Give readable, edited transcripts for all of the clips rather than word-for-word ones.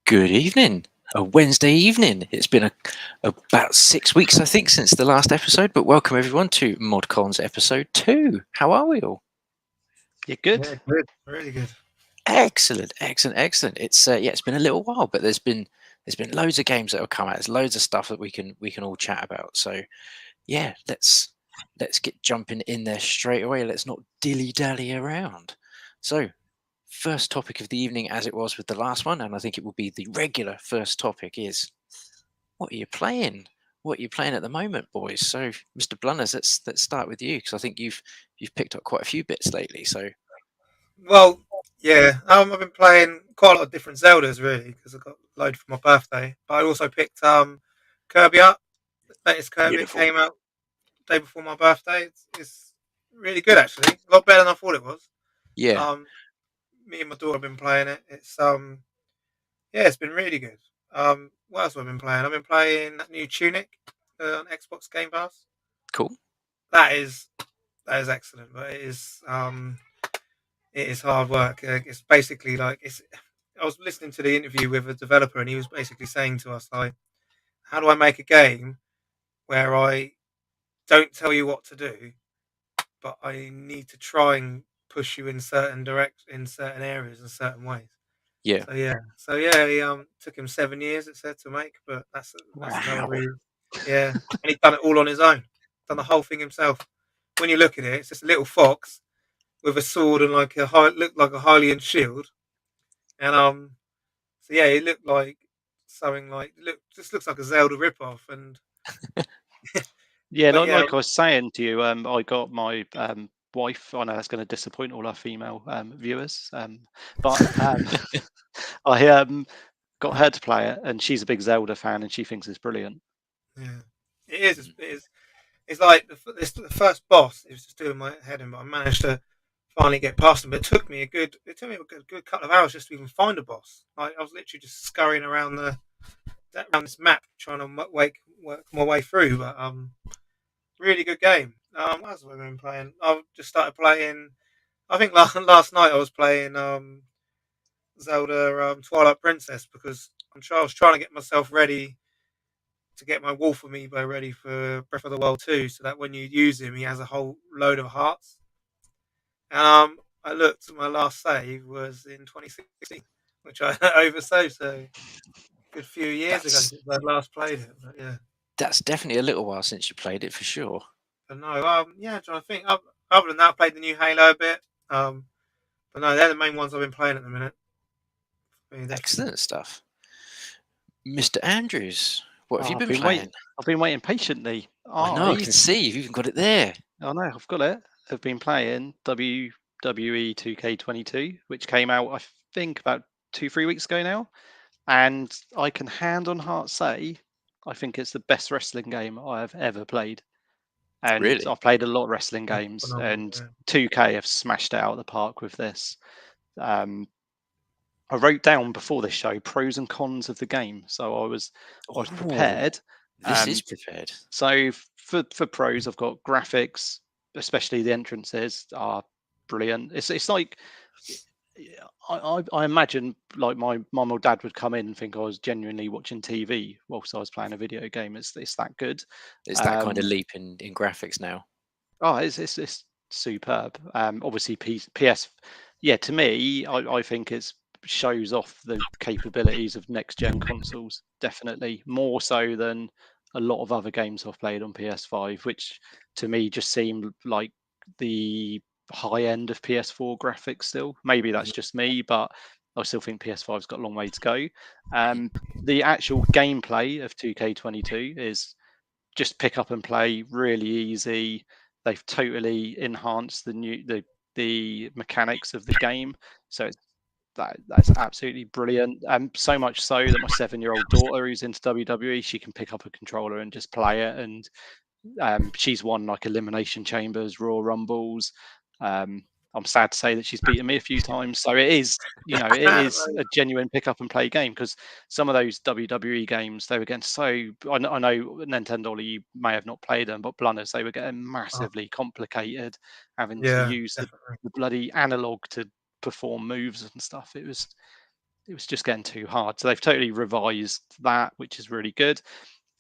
Good evening. A Wednesday evening. It's been about 6 weeks, I think, since the last episode. But welcome everyone to ModCons episode 2. How are we all? You're good. Yeah, good. Really good. Excellent, excellent, excellent. It's been a little while, but there's been loads of games that have come out. There's loads of stuff that we can all chat about. So yeah, let's get jumping in there straight away. Let's not dilly dally around. So first topic of the evening, as it was with the last one, and I think it will be the regular first topic, is what are you playing? What are you playing at the moment, boys? So, Mr. Blunners, let's start with you because I think you've picked up quite a few bits lately. So, Well, yeah, I've been playing quite a lot of different Zeldas really because I got loaded for my birthday. But I also picked Kirby up. The latest Kirby. It beautiful. came out the day before my birthday. It's really good actually. A lot better than I thought it was. Yeah, Um, Me and my daughter have been playing it. It's been really good. What else have I been playing? I've been playing that new Tunic on Xbox Game Pass. cool. That is that is excellent, but it is hard work. It's basically like it's. I was listening to the interview with a developer, and he was basically saying to us like, "How do I make a game where I don't tell you what to do, but I need to try and push you in in certain areas, in certain ways?" Yeah. So yeah, he took him 7 years, it said, to make, but that's another Wow. reason. Yeah, and he's done it all on his own, done the whole thing himself. When you look at it, it's just a little fox with a sword and like looked like a Hylian shield, and so yeah, it looked like something like just looks like a Zelda ripoff, and Yeah, but yeah, like I was saying to you, I got my wife. I know that's going to disappoint all our female viewers, but I got her to play it, and she's a big Zelda fan, and she thinks it's brilliant. yeah, it is. It is. It's like it's the first boss. It was just doing my head in, but I managed to finally get past him. But it took me a good couple of hours just to even find a boss. Like I was literally just scurrying around around this map trying to work my way through. But really good game. What else have I been playing? I've just started playing. I think last night I was playing Zelda Twilight Princess because I was trying to get myself ready to get my Wolf amiibo ready for Breath of the Wild 2, so that when you use him, he has a whole load of hearts. I looked, my last save was in 2016, which I oversaved, so a good few years ago That's since I last played it. But yeah, that's definitely a little while since you played it for sure. but no, yeah, I'm trying to think. Other than that, I played the new Halo a bit. But no, they're the main ones I've been playing at the minute. I mean, definitely. Excellent stuff. Mr. Andrews, what have you Oh, I've been been waiting. playing? I've been waiting patiently. I know, I can see you've even got it there. I know, I've got it. I've been playing WWE 2K22, which came out, I think, about 2-3 weeks ago now, and I can hand on heart say, I think it's the best wrestling game I have ever played. And Really? I've played a lot of wrestling games, Phenomenal. and Yeah. 2K have smashed it out of the park with this. Um, I wrote down before this show pros and cons of the game, so I was Oh, prepared. this Um, is prepared. so for pros, I've got graphics, especially the entrances are brilliant. It's like I imagine like my mum or dad would come in and think I was genuinely watching TV whilst I was playing a video game. It's that good. It's that kind of Um, leap in graphics now. Oh, it's superb. Obviously, PS. Yeah, to me, I think it shows off the capabilities of next gen consoles. Definitely more so than a lot of other games I've played on PS5, which to me just seem like the high end of PS4 graphics. Still, maybe that's just me, but I still think PS5's got a long way to go. The actual gameplay of 2K22 is just pick up and play, really easy. They've totally enhanced the mechanics of the game, so that's absolutely brilliant. So much so that my 7-year-old daughter, who's into WWE, she can pick up a controller and just play it, and she's won like elimination chambers, Raw Rumbles. Um, I'm sad to say that she's beaten me a few times. So it is, it is a genuine pick up and play game, because some of those WWE games, they were getting so. I know Nintendo, you may have not played them, but Blunners, they were getting Oh, massively complicated, having to yeah, use the definitely. bloody analog to perform moves and stuff. It was it was just getting too hard. So they've totally revised that, which is really good.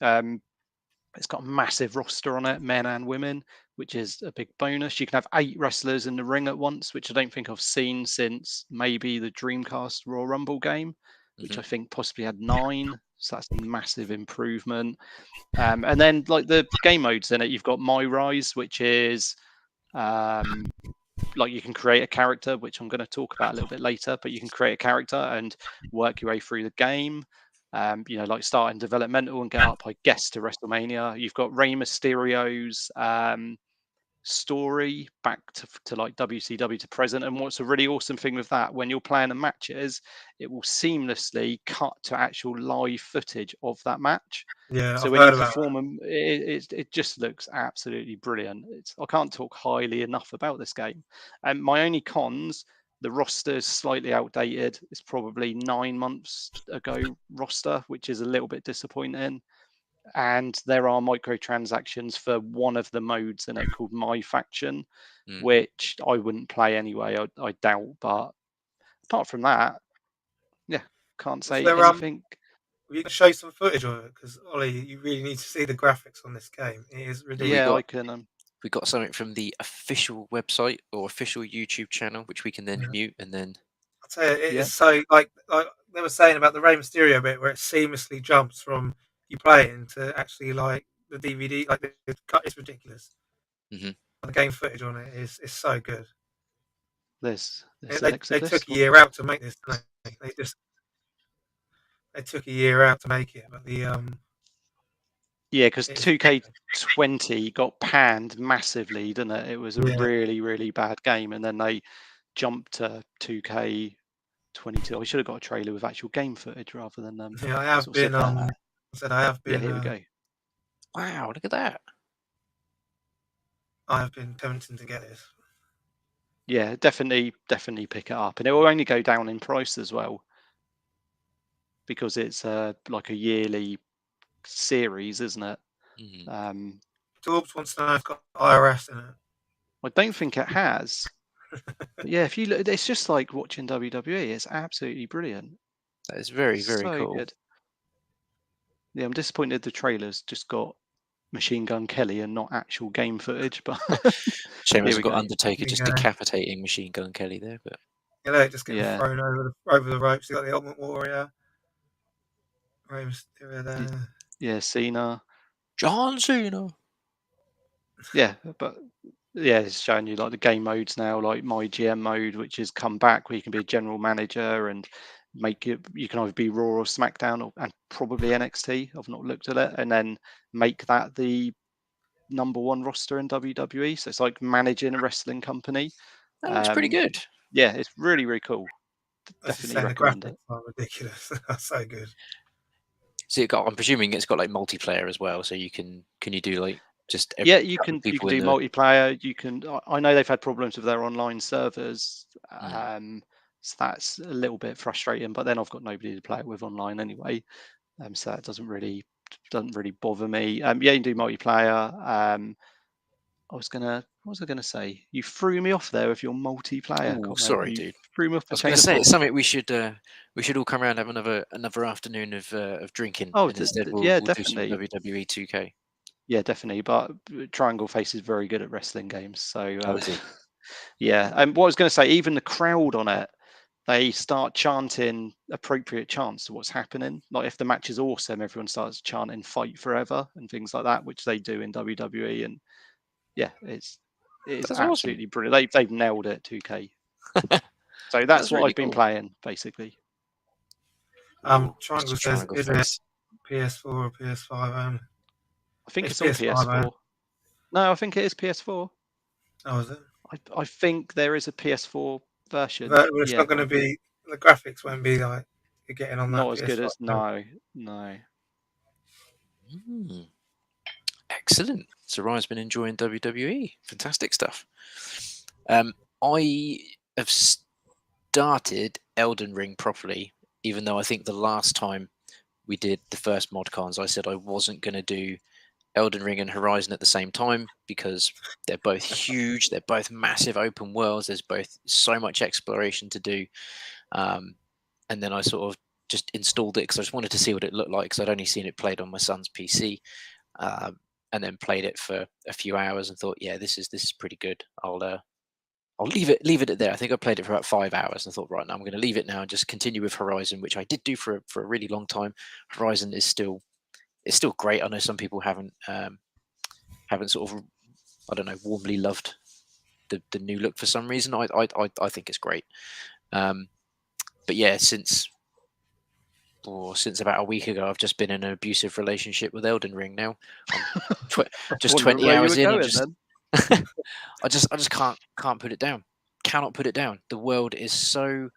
It's got a massive roster on it, men and women, which is a big bonus. You can have 8 wrestlers in the ring at once, which I don't think I've seen since maybe the Dreamcast Royal Rumble game, which I think possibly had 9. So that's a massive improvement. And then like the game modes in it, you've got My Rise, which is like you can create a character, which I'm going to talk about a little bit later, but you can create a character and work your way through the game. Like starting developmental and get up, I guess, to WrestleMania. You've got Rey Mysterio's story back to like WCW to present. And what's a really awesome thing with that, when you're playing the matches, it will seamlessly cut to actual live footage of that match. Yeah, So I've when you heard about perform them, it just looks absolutely brilliant. I can't talk highly enough about this game. And my only cons, the roster is slightly outdated. It's probably 9 months ago roster, which is a little bit disappointing. And there are microtransactions for one of the modes in it called My Faction, which I wouldn't play anyway, I doubt. But apart from that, yeah, can't Was say there, anything. you can show some footage of it, because Ollie, you really need to see the graphics on this game. It is ridiculous. Yeah, I can. We got something from the official website or official YouTube channel, which we can then mute and then. I'll tell you, it Yeah. is so like they were saying about the Rey Mysterio bit, where it seamlessly jumps from you playing to actually like the DVD, like the cut. It's ridiculous. The game footage on it is so good. There's They Exodus. took a year out to make this. They took a year out to make it, but the Yeah, because it's 2K20 got panned massively, didn't it? It was a really, really bad game, and then they jumped to 2K22. I should have got a trailer with actual game footage rather than yeah, I have sort of been I have been yeah, here we go. Wow, look at that. I have been tempted to get this. Yeah, definitely pick it up, and it will only go down in price as well because it's like a yearly series, isn't it? Torbs wants to know if it's got IRS in it. I don't think it has. But yeah, if you look, it's just like watching WWE. It's absolutely brilliant. That is very, very so cool. Good. Yeah, I'm disappointed the trailer's just got Machine Gun Kelly and not actual game footage. But Shame here we've we got go. Undertaker just decapitating Machine Gun Kelly there, but Just getting thrown over the ropes. You got the Ultimate Warrior, Rey Mysterio there. Yeah, Cena. John Cena. Yeah, but yeah, it's showing you like the game modes now, like My GM mode, which has come back, where you can be a general manager and make it. You can either be Raw or SmackDown, and probably NXT. I've not looked at it, and then make that the #1 roster in WWE. So it's like managing a wrestling company. That looks pretty good. Yeah, it's really, really cool. Definitely recommend it. Are ridiculous. That's so good. So I'm presuming it's got like multiplayer as well, so you can you do like just you can do multiplayer. You can. I know they've had problems with their online servers, so that's a little bit frustrating. But then I've got nobody to play it with online anyway, so that doesn't really bother me. Yeah, you can do multiplayer. What was I gonna say? You threw me off there with your multiplayer. Oh, sorry, You dude. threw me off I the was chain going to of say thought. it's something we should all come around and have another afternoon of drinking. Oh, and instead we'll definitely. do some WWE 2K. Yeah, definitely. But Triangle Face is very good at wrestling games, so Is he? yeah. And what I was going to say, even the crowd on it, they start chanting appropriate chants to what's happening. Like if the match is awesome, everyone starts chanting "Fight Forever" and things like that, which they do in WWE. And yeah, it is absolutely awesome. brilliant. They've nailed it, 2K. So that's what really I've been playing, basically. Triangle says, is it PS4 or PS5 only? I think it's on PS4. No, I think it is PS4. Oh, is it? I think there is a PS4 version. But it's not going to be, the graphics won't be like you're getting on that. Not as good as no. Excellent. So Ryan's been enjoying WWE. Fantastic stuff. I have started Elden Ring properly, even though I think the last time we did the first ModCons, I said I wasn't going to do Elden Ring and Horizon at the same time because they're both huge. They're both massive open worlds. There's both so much exploration to do. and then I sort of just installed it because I just wanted to see what it looked like, because I'd only seen it played on my son's PC, and then played it for a few hours and thought, yeah, this is pretty good. I'll leave it at there. I think I played it for about 5 hours and thought, right, now I'm going to leave it now and just continue with Horizon, which I did do for a really long time. Horizon is still great. I know some people haven't sort of, I don't know, warmly loved the new look for some reason. I think it's great. But yeah, since about a week ago, I've just been in an abusive relationship with Elden Ring now. I'm just 20 hours in. I just can't put it down. Cannot put it down. The world is so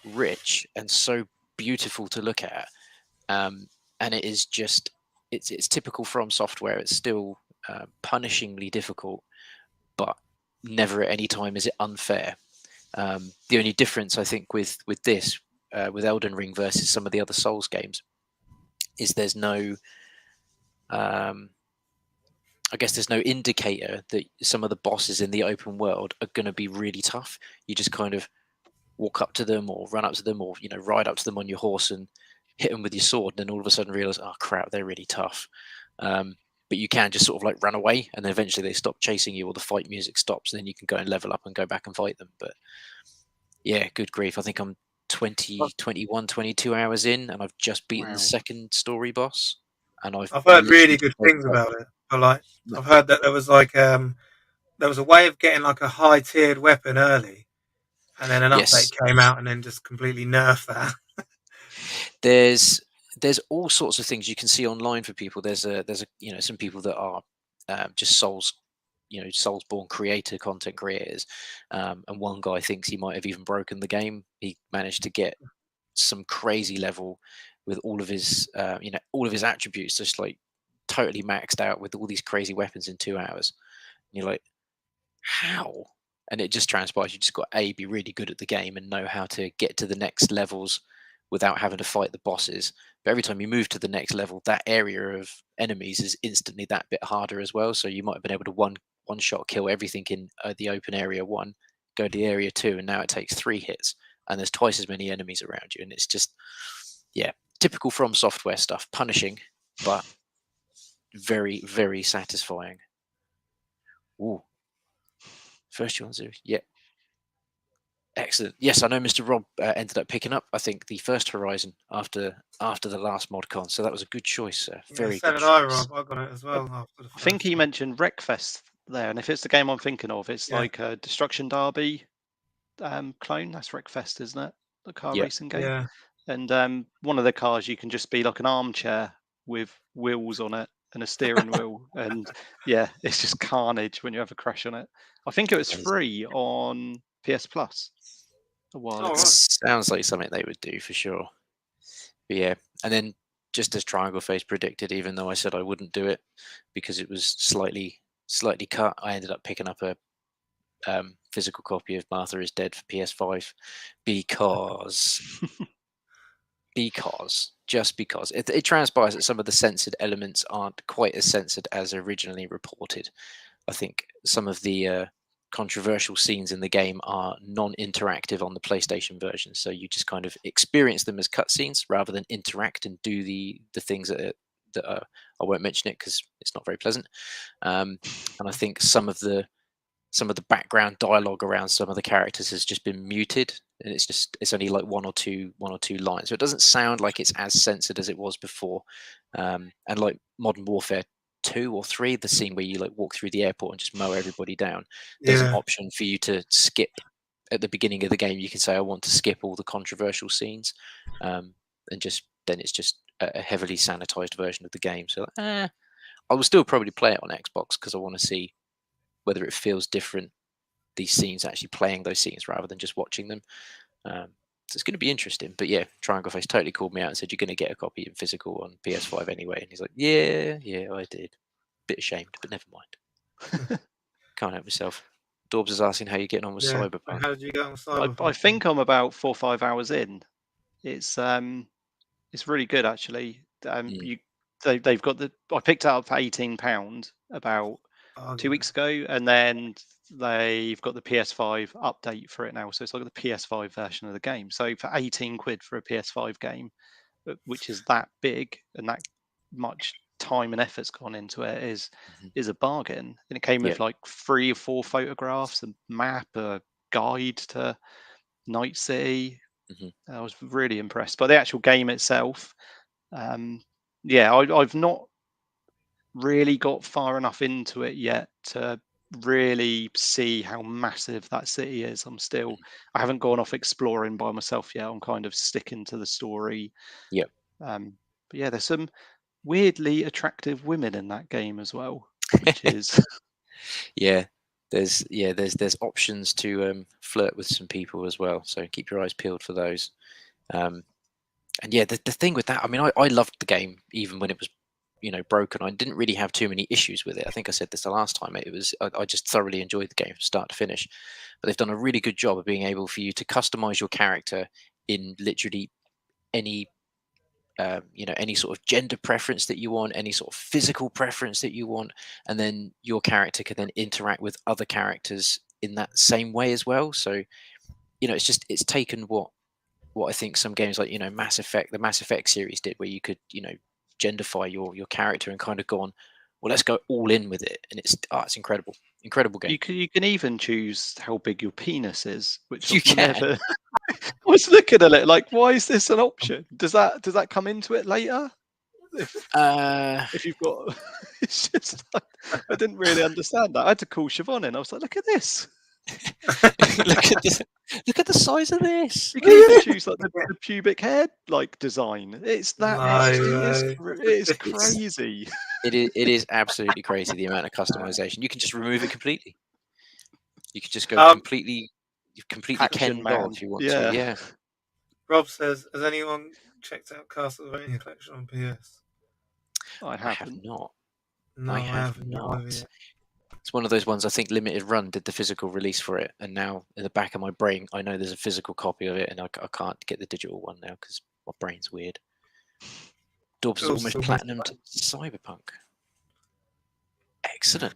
rich and so beautiful to look at, and it is just it's typical From Software. It's still punishingly difficult, but never at any time is it unfair. The only difference I think with this with Elden Ring versus some of the other Souls games is there's no I guess there's no indicator that some of the bosses in the open world are going to be really tough. You just kind of walk up to them or run up to them, or ride up to them on your horse and hit them with your sword, and then all of a sudden realize, oh crap, they're really tough. But you can just sort of like run away, and then eventually they stop chasing you, or the fight music stops, and then you can go and level up and go back and fight them. But yeah, good grief, I think I'm 20, 21, 22 hours in, and I've just beaten the second story boss. And I've heard really good things about it. But like, I've heard that there was like there was a way of getting like a high tiered weapon early, and then an update came out and then just completely nerfed that. There's all sorts of things you can see online for people. There's some people that are just Soulsborne content creators, and one guy thinks he might have even broken the game. He managed to get some crazy level with all of his attributes just like totally maxed out with all these crazy weapons in 2 hours. And you're like, how? And it just transpires you just got be really good at the game and know how to get to the next levels without having to fight the bosses. But every time you move to the next level, that area of enemies is instantly that bit harder as well. So you might have been able to one shot kill everything in the open area 1, go to the area 2, and now it takes 3 hits, and there's twice as many enemies around you. And it's just, yeah, typical From Software stuff, punishing, but very, very satisfying. Ooh. First you want to, yeah. Excellent. Yes, I know Mr. Rob ended up picking up, I think, the first Horizon after the last ModCon, so that was a good choice, sir. Very good choice. Rob. I got it as well. After the I think he mentioned Wreckfest there, and if it's the game I'm thinking of, it's like a Destruction Derby clone. That's Wreckfest, isn't it? The car racing game. Yeah. And one of the cars, you can just be like an armchair with wheels on it and a steering wheel, and yeah, it's just carnage when you have a crash on it. I think it was free on PS Plus a while ago. Sounds like something they would do for sure. But yeah, and then just as Triangle Face predicted, even though I said I wouldn't do it because it was slightly cut, I ended up picking up a physical copy of Martha is Dead for PS5 because it transpires that some of the censored elements aren't quite as censored as originally reported. I think some of the controversial scenes in the game are non-interactive on the PlayStation version, so you just kind of experience them as cutscenes rather than interact and do the things that I won't mention it because it's not very pleasant. And I think some of the background dialogue around some of the characters has just been muted, and it's only like one or two lines, so it doesn't sound like it's as censored as it was before. And like Modern Warfare 2 or 3, the scene where you like walk through the airport and just mow everybody down, there's an option for you to skip at the beginning of the game. You can say I want to skip all the controversial scenes, and then it's just a heavily sanitized version of the game. So I will still probably play it on Xbox because I want to see whether it feels different, these scenes, actually playing those scenes rather than just watching them. So it's going to be interesting. But yeah, Triangle Face totally called me out and said, you're going to get a copy in physical on PS5 anyway. And he's like, yeah, I did. Bit ashamed, but never mind. Can't help myself. Dorbs is asking how you're getting on with Cyberpunk. How did you get on with Cyberpunk? I think I'm about 4 or 5 hours in. It's really good actually. They've got I picked it up for £18 about 2 weeks ago, and then they've got the PS5 update for it now, so it's like the PS5 version of the game. So for 18 quid for a PS5 game, which is that big and that much time and effort's gone into it, is a bargain. And it came with like 3 or 4 photographs, a map, a guide to Night City. I was really impressed by the actual game itself. I've not really got far enough into it yet to really see how massive that city is. I haven't gone off exploring by myself yet. I'm kind of sticking to the story. But yeah, there's some weirdly attractive women in that game as well, which is there's options to flirt with some people as well, so keep your eyes peeled for those. And yeah, the thing with that, I mean, I loved the game even when it was broken. I didn't really have too many issues with it. I think I said this the last time. I just thoroughly enjoyed the game from start to finish. But they've done a really good job of being able for you to customize your character in literally any any sort of gender preference that you want, any sort of physical preference that you want, and then your character can then interact with other characters in that same way as well. So it's taken what I think some games like the Mass Effect series did, where you could genderify your character and kind of go on, well, let's go all in with it, and it's incredible game. You can even choose how big your penis is, which You I've can. never. I was looking at it like, why is this an option? Does that come into it later? If you've got, it's just like, I didn't really understand that. I had to call Siobhan in. I was like, look at this. Look at the size of this. You can even choose like the pubic hair like design. It's that much. It's crazy. It is absolutely crazy, the amount of customization. You can just remove it completely. You could just go completely Ken doll if you want to. Yeah. Rob says, has anyone checked out Castlevania Collection on PS? I have not. No, I have not. It's one of those ones. I think Limited Run did the physical release for it, and now in the back of my brain, I know there's a physical copy of it, and I can't get the digital one now because my brain's weird. Dorbs has almost platinumed Cyberpunk. Excellent.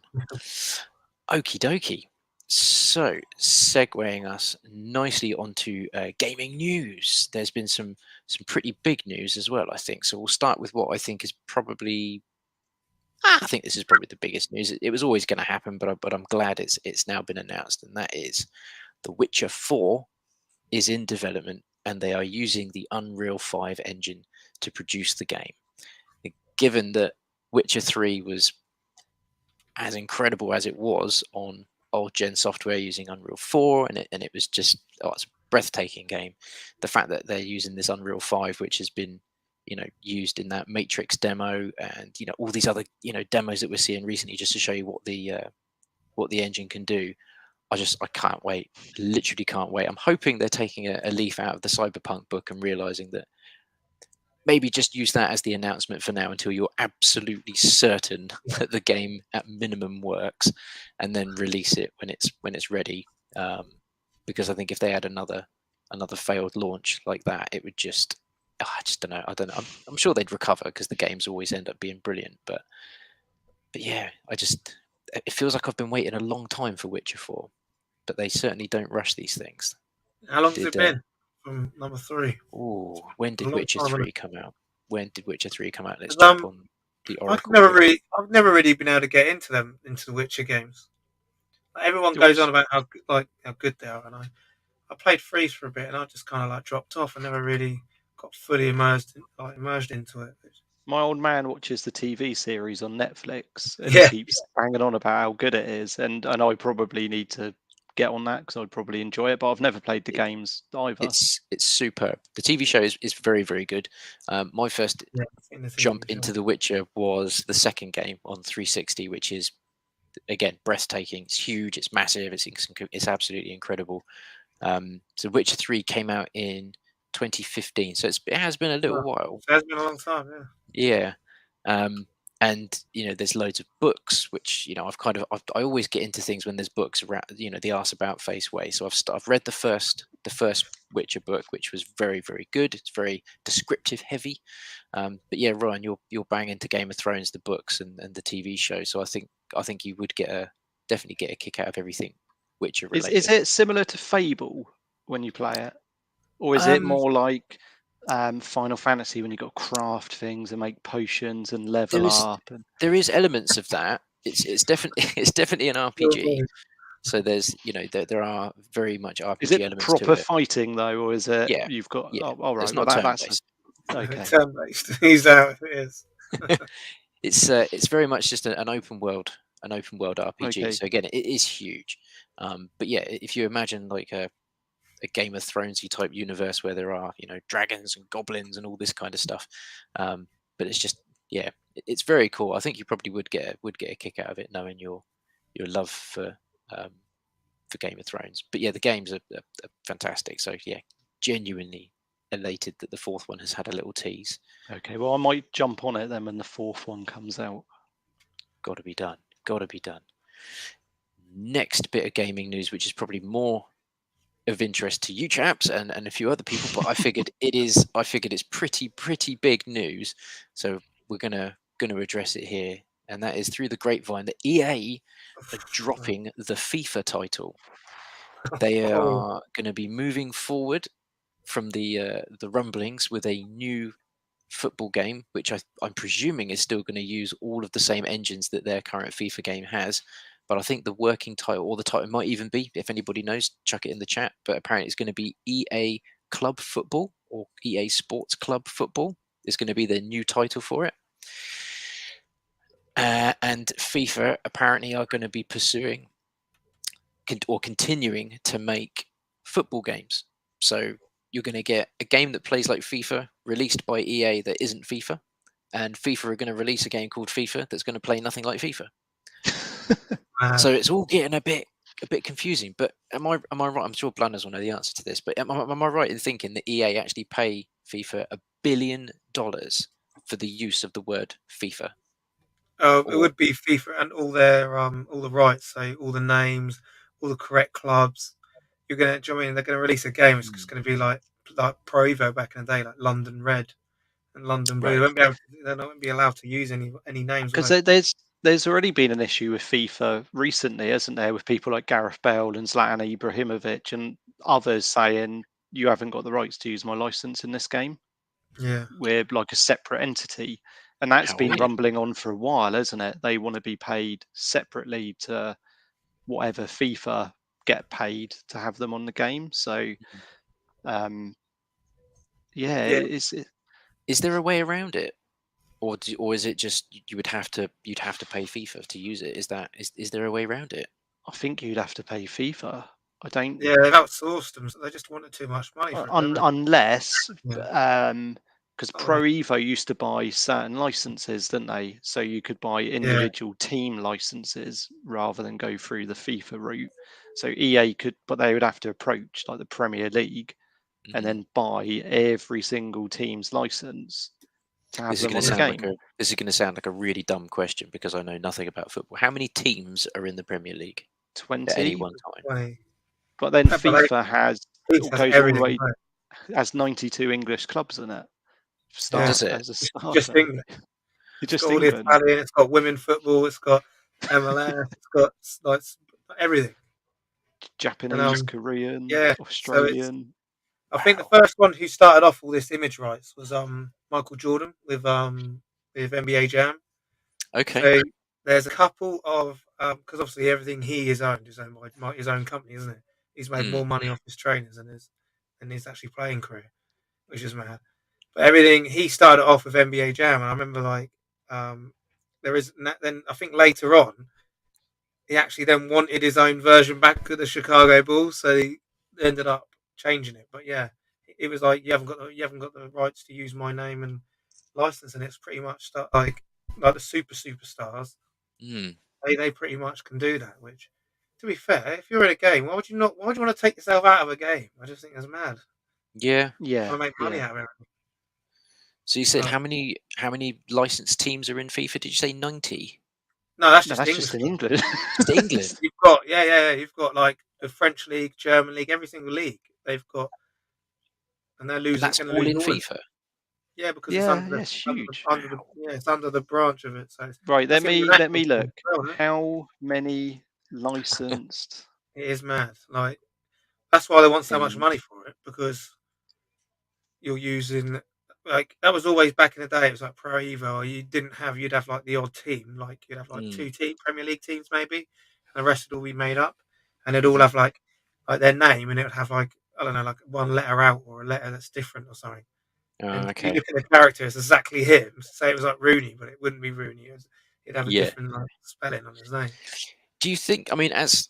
Okie dokie. So, segueing us nicely onto gaming news. There's been some pretty big news as well, I think. So we'll start with what I think is probably. I think this is probably the biggest news. It was always going to happen, but I'm glad it's now been announced, and that is The Witcher 4 is in development, and they are using the Unreal 5 engine to produce the game. Given that Witcher 3 was as incredible as it was on old gen software using Unreal 4, and it was just it's a breathtaking game. The fact that they're using this Unreal 5, which has been used in that Matrix demo, and all these other demos that we're seeing recently, just to show you what the engine can do. I can't wait. Literally can't wait. I'm hoping they're taking a leaf out of the Cyberpunk book and realizing that maybe just use that as the announcement for now until you're absolutely certain that the game at minimum works, and then release it when it's ready. Because I think if they had another failed launch like that, it would just I just don't know. I'm sure they'd recover because the games always end up being brilliant. But yeah, it feels like I've been waiting a long time for Witcher 4, but they certainly don't rush these things. How long has it been from number 3? Oh, when did Witcher 3 come out? Let's jump on the Oracle. I've never really been able to get into the Witcher games. Everyone goes on about how good they are, and I played 3 for a bit, and I just kind of dropped off. I never really got fully immersed into it. My old man watches the TV series on Netflix, and he keeps banging on about how good it is, and I probably need to get on that because I'd probably enjoy it, but I've never played the games either. It's superb. The TV show is very, very good. My first jump into The Witcher was the second game on 360, which is again breathtaking. It's huge, it's massive, it's absolutely incredible. So Witcher 3 came out in 2015, so it has been a little while. It has been a long time, yeah. And there's loads of books, which I always get into things when there's books around the arse about face way. So I've read the first Witcher book, which was very, very good. It's very descriptive heavy, but yeah, Ryan, you're bang into Game of Thrones, the books and the TV show. So I think you would definitely get a kick out of everything Witcher Is related. it similar to Fable when you play it, or is it Um, more like Final Fantasy when you got to craft things and make potions and level There is up? And there is elements of that. It's definitely it's definitely an RPG. So there's there are very much is RPG it elements to proper it. fighting though, or is it Yeah, you've got? yeah. Oh, all It's right, well not turn that's based. okay. turn-based. He's out if it is. It's very much just an open world RPG. Okay. So again, it is huge. But yeah, if you imagine like a Game of Thronesy type universe where there are dragons and goblins and all this kind of stuff, but it's just it's very cool. I think you probably would get a kick out of it knowing your love um, for Game of Thrones. But yeah, the games are fantastic. So yeah, genuinely elated that the fourth one has had a little tease. Okay, well I might jump on it then when the fourth one comes out. Got to be done. Got to be done. Next bit of gaming news, which is probably more of interest to you chaps and a few other people, but I figured it's pretty big news, so we're gonna address it here, and that is through the grapevine that EA are dropping the FIFA title. They are going to be moving forward from the rumblings with a new football game, which I'm presuming is still going to use all of the same engines that their current FIFA game has. But I think the working title, or the title might even be, if anybody knows, chuck it in the chat. But apparently it's going to be EA Club Football or EA Sports Club Football is going to be the new title for it. And FIFA apparently are going to be pursuing or continuing to make football games. So you're going to get a game that plays like FIFA released by EA that isn't FIFA, and FIFA are going to release a game called FIFA that's going to play nothing like FIFA. So it's all getting a bit confusing. But am I right? I'm sure Blunders will know the answer to this. But am I right in thinking that EA actually pay FIFA $1 billion for the use of the word FIFA? It would be FIFA and all their all the rights, so all the names, all the correct clubs. You're gonna, do you know what I mean? They're gonna release a game. It's just gonna be like Pro Evo back in the day, like London Red and London Blue. Right. They won't be allowed to use any names. Because will they? there's already been an issue with FIFA recently, hasn't there, with people like Gareth Bale and Zlatan Ibrahimovic and others saying you haven't got the rights to use my license in this game. Yeah. We're like a separate entity, and that's How been weird. rumbling on for a while, hasn't it? They want to be paid separately to whatever FIFA get paid to have them on the game. So, Yeah. Is there a way around it? Or is it just you'd have to pay FIFA to use it? Is there a way around it? I think you'd have to pay FIFA. I don't. Yeah, they've outsourced them. So they just wanted too much money for it. Unless, Yeah. because Pro Evo used to buy certain licenses, didn't they? So you could buy individual team licenses rather than go through the FIFA route. So EA could, but they would have to approach like the Premier League and then buy every single team's license to have them on the game. This is going to sound like a really dumb question because I know nothing about football. How many teams are in the Premier League 20 at any one time? 20. But then FIFA has FIFA goes has all the way, everything, has 92 English clubs in it. Does it? As a starter. Just England. It's just got all the England. Italian. It's got women football. It's got MLS. It's got like everything. Japanese, Korean, yeah, Australian. I think the first one who started off all this image rights was Michael Jordan with NBA Jam. Okay. So there's a couple of because obviously everything he is owned is owned by his own company, isn't it? He's made more money off his trainers than his actually playing career, which is mad. But everything he started off with NBA Jam, and I remember like then I think later on he actually then wanted his own version back at the Chicago Bulls, so he ended up changing it. But yeah, it was like you haven't got the rights to use my name and license, and it's pretty much like the superstars. They pretty much can do that. Which, to be fair, if you're in a game, why would you want to take yourself out of a game? I just think that's mad. Yeah. Want to make money out of it. So you said how many licensed teams are in FIFA? Did you say 90? No, that's just in England. Just England. You've got you've got like the French league, German league, every single league they've got, and they're losing. That's all in FIFA. Yeah, because it's huge. It's under the branch of it. So right, let me look. How many licensed It is mad. Like that's why they want so much And money for it, because you're using like that was always back in the day. It was like Pro Evo. You'd have like the odd team, like you'd have like Mm, two Premier League teams maybe, and the rest would all be made up, and they'd all mhm. have like their name, and it would have like I don't know, like one letter out or a letter that's different or something. And you Okay. look at the character, it's exactly him. Say it was like Rooney, but it wouldn't be Rooney. It'd have a Yeah. different like, spelling on his name. Do you think? I mean, as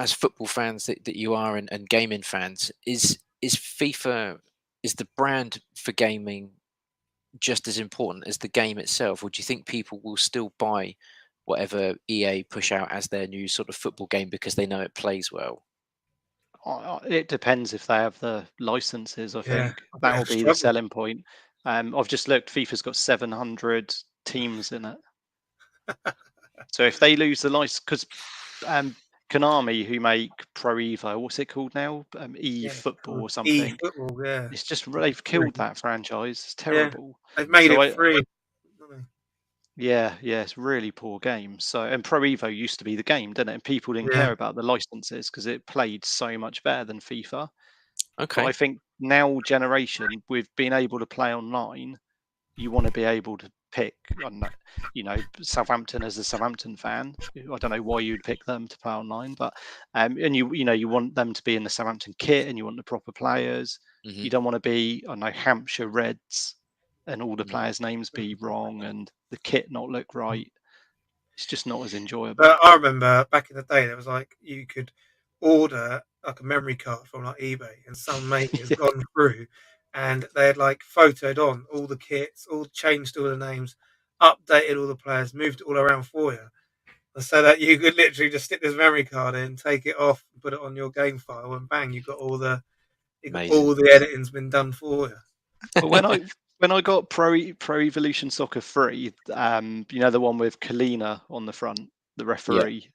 football fans that you are, and gaming fans, is FIFA, is the brand for gaming just as important as the game itself, or do you think people will still buy whatever EA push out as their new sort of football game because they know it plays well? it depends if they have the licenses. I Yeah, think I think that they will have be the struggled. selling point. I've just looked. FIFA's got 700 teams in it. So if they lose the license, because Konami, who make Pro Evo, what's it called now? E Yeah, Football or E something. football. Yeah, It's just they've killed that franchise. It's yeah, terrible. they've made So it free. yeah, it's really poor game. So and Pro Evo used to be the game, didn't it? And people didn't Yeah, care about the licenses because it played so much better than FIFA. But I Okay. think now generation, with being able to play online, you want to be able to pick, I don't know, Southampton as a Southampton fan. I don't know why you'd pick them to play online, but and you want them to be in the Southampton kit, and you want the proper players. Hmm. You don't want to be, I don't know, Hampshire Reds, and all the Mm. players' names be wrong and the kit not look right. It's just not as enjoyable. but I remember back in the day, there was like you could order like a memory card from like eBay, and some mate has Yeah. gone through, and they had like photoed on all the kits, all changed all the names, updated all the players, moved it all around for you, so that you could literally just stick this memory card in, take it off, put it on your game file, and bang, Amazing. the editing's been done for you. But when I got Pro Evolution Soccer 3, the one with Kalina on the front, the Yeah. referee,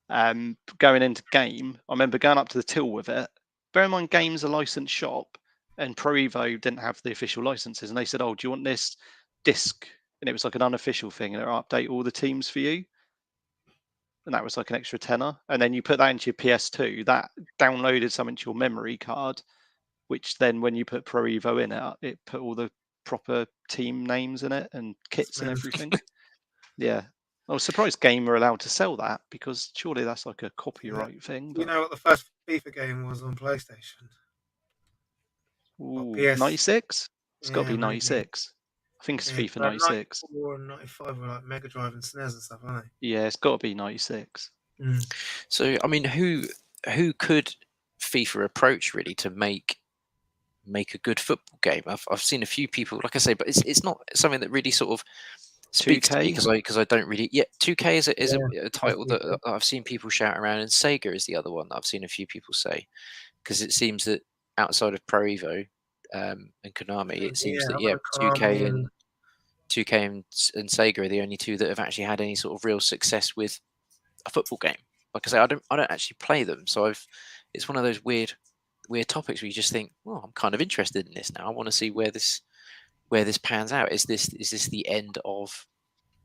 going into game, I remember going up to the till with it. Bear in mind, game's a licensed shop, and Pro Evo didn't have the official licenses, and they said, "Oh, do you want this disc?" And it was like an unofficial thing, and it'll update all the teams for you. And that was like an extra tenner. And then you put that into your PS2, that downloaded something to your memory card, which then when you put Pro Evo in it, it put all the proper team names in it and kits and everything. Yeah. I was surprised Game were allowed to sell that because surely that's like a Yeah. copyright thing. You But know what the first FIFA game was on PlayStation? Or ooh, PS? 96? It's got to Yeah, be maybe. 96. I think it's Yeah, FIFA like 96. 94 and 95 were like Mega Drive and SNES and stuff, aren't Yeah, it's got to be 96. they? Mm. So I mean, who could FIFA approach really to make a good football game? I've seen a few people, like I say, but it's not something that really sort of speaks to me 2K? because I don't really. Yeah, 2K is Yeah, a it was title that FIFA. I've seen people shout around, and Sega is the other one that I've seen a few people say, because it seems that outside of Pro Evo and Konami, it seems Yeah, that I've yeah, heard of Konami 2K and and 2K and Sega are the only two that have actually had any sort of real success with a football game. Like I say, I don't actually play them, so it's one of those weird topics where you just think, well, I'm kind of interested in this now. I want to see where this pans out. Is this the end of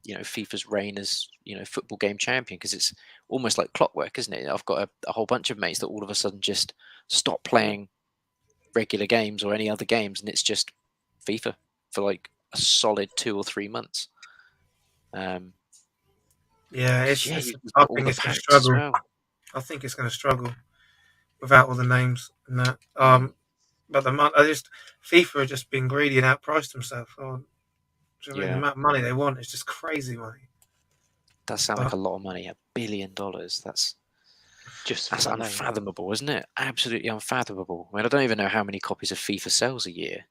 FIFA's reign as football game champion? Because it's almost like clockwork, isn't it? I've got a whole bunch of mates that all of a sudden just stop playing regular games or any other games, and it's just FIFA for like a solid 2 or 3 months. Um, yeah, 'cause, yeah, it's. you've I got all think the it's going to packs as struggle. well. I think it's going to struggle without all the names and that. Mhm. But I just FIFA have just been greedy and outpriced themselves. Oh, do you know what I mean? The Yeah, amount of money they want is just crazy money. that sounds like But a lot of money. $1 billion. Just for That's the name. unfathomable, isn't it? Absolutely unfathomable. I mean, I don't even know how many copies of FIFA sells a year.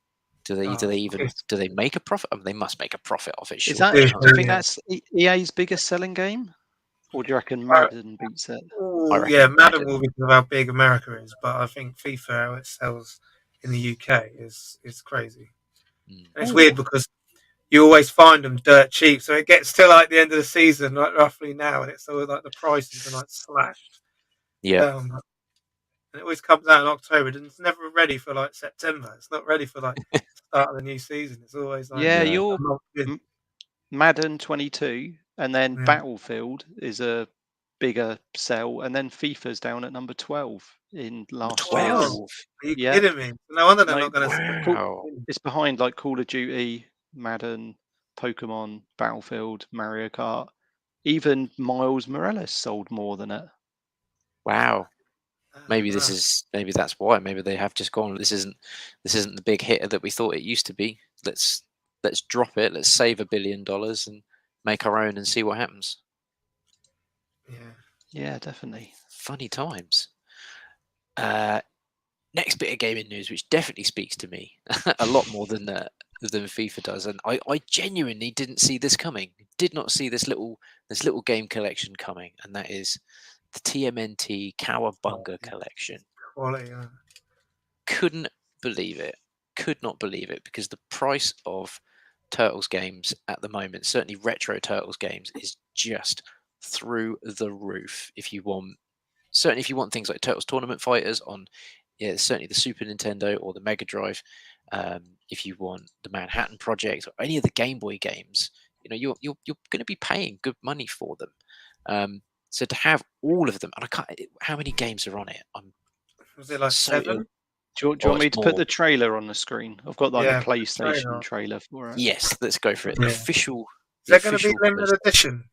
Do they oh, even do they make a profit? I mean, they must make a profit off it, Is surely. that? yeah, Do you think yeah. that's EA's biggest selling game, or do you reckon Madden beats it? I Oh, reckon yeah, Madden Madden. will be because of how big America is, but I think FIFA, how it sells in the UK, is crazy. Mm. And it's Oh, weird because you always find them dirt cheap, so it gets to like the end of the season, like roughly now, and it's always like the price has been like slashed Yeah, down. And it always comes out in October, and it's never ready for like September. It's not ready for like the start of the new season. It's always like yeah, no. you're a month in. M- Madden 22, and then Yeah, Battlefield is a bigger sell, and then FIFA's down at number 12 in last year's. 12. Are you Yeah. kidding me? No wonder they're No, not going to. Wow. It's behind like Call of Duty, Madden, Pokemon, Battlefield, Mario Kart. Even Miles Morales sold more than it. Wow. Maybe Wow. maybe that's why. Maybe they have just gone. This isn't the big hitter that we thought it used to be. Let's drop it. Let's save $1 billion and make our own and see what happens. Yeah. Yeah, definitely. Funny times. Next bit of gaming news, which definitely speaks to me a lot more than FIFA does, and I genuinely didn't see this coming. Did not see this little game collection coming, and that is the TMNT Cowabunga collection. Quality. Couldn't believe it. Could not believe it, because the price of Turtles games at the moment, certainly retro Turtles games, is just through the roof. If you want things like Turtles Tournament Fighters on, certainly the Super Nintendo or the Mega Drive. If you want the Manhattan Project or any of the Game Boy games, you're going to be paying good money for them. So to have all of them, and I can't. How many games are on it? Was it like so 7? Do you want me to put the trailer on the screen? I've got like Yeah, the put the PlayStation trailer trailer for it. Yes, let's go for it. Yeah. The official. Is that going to be limited edition?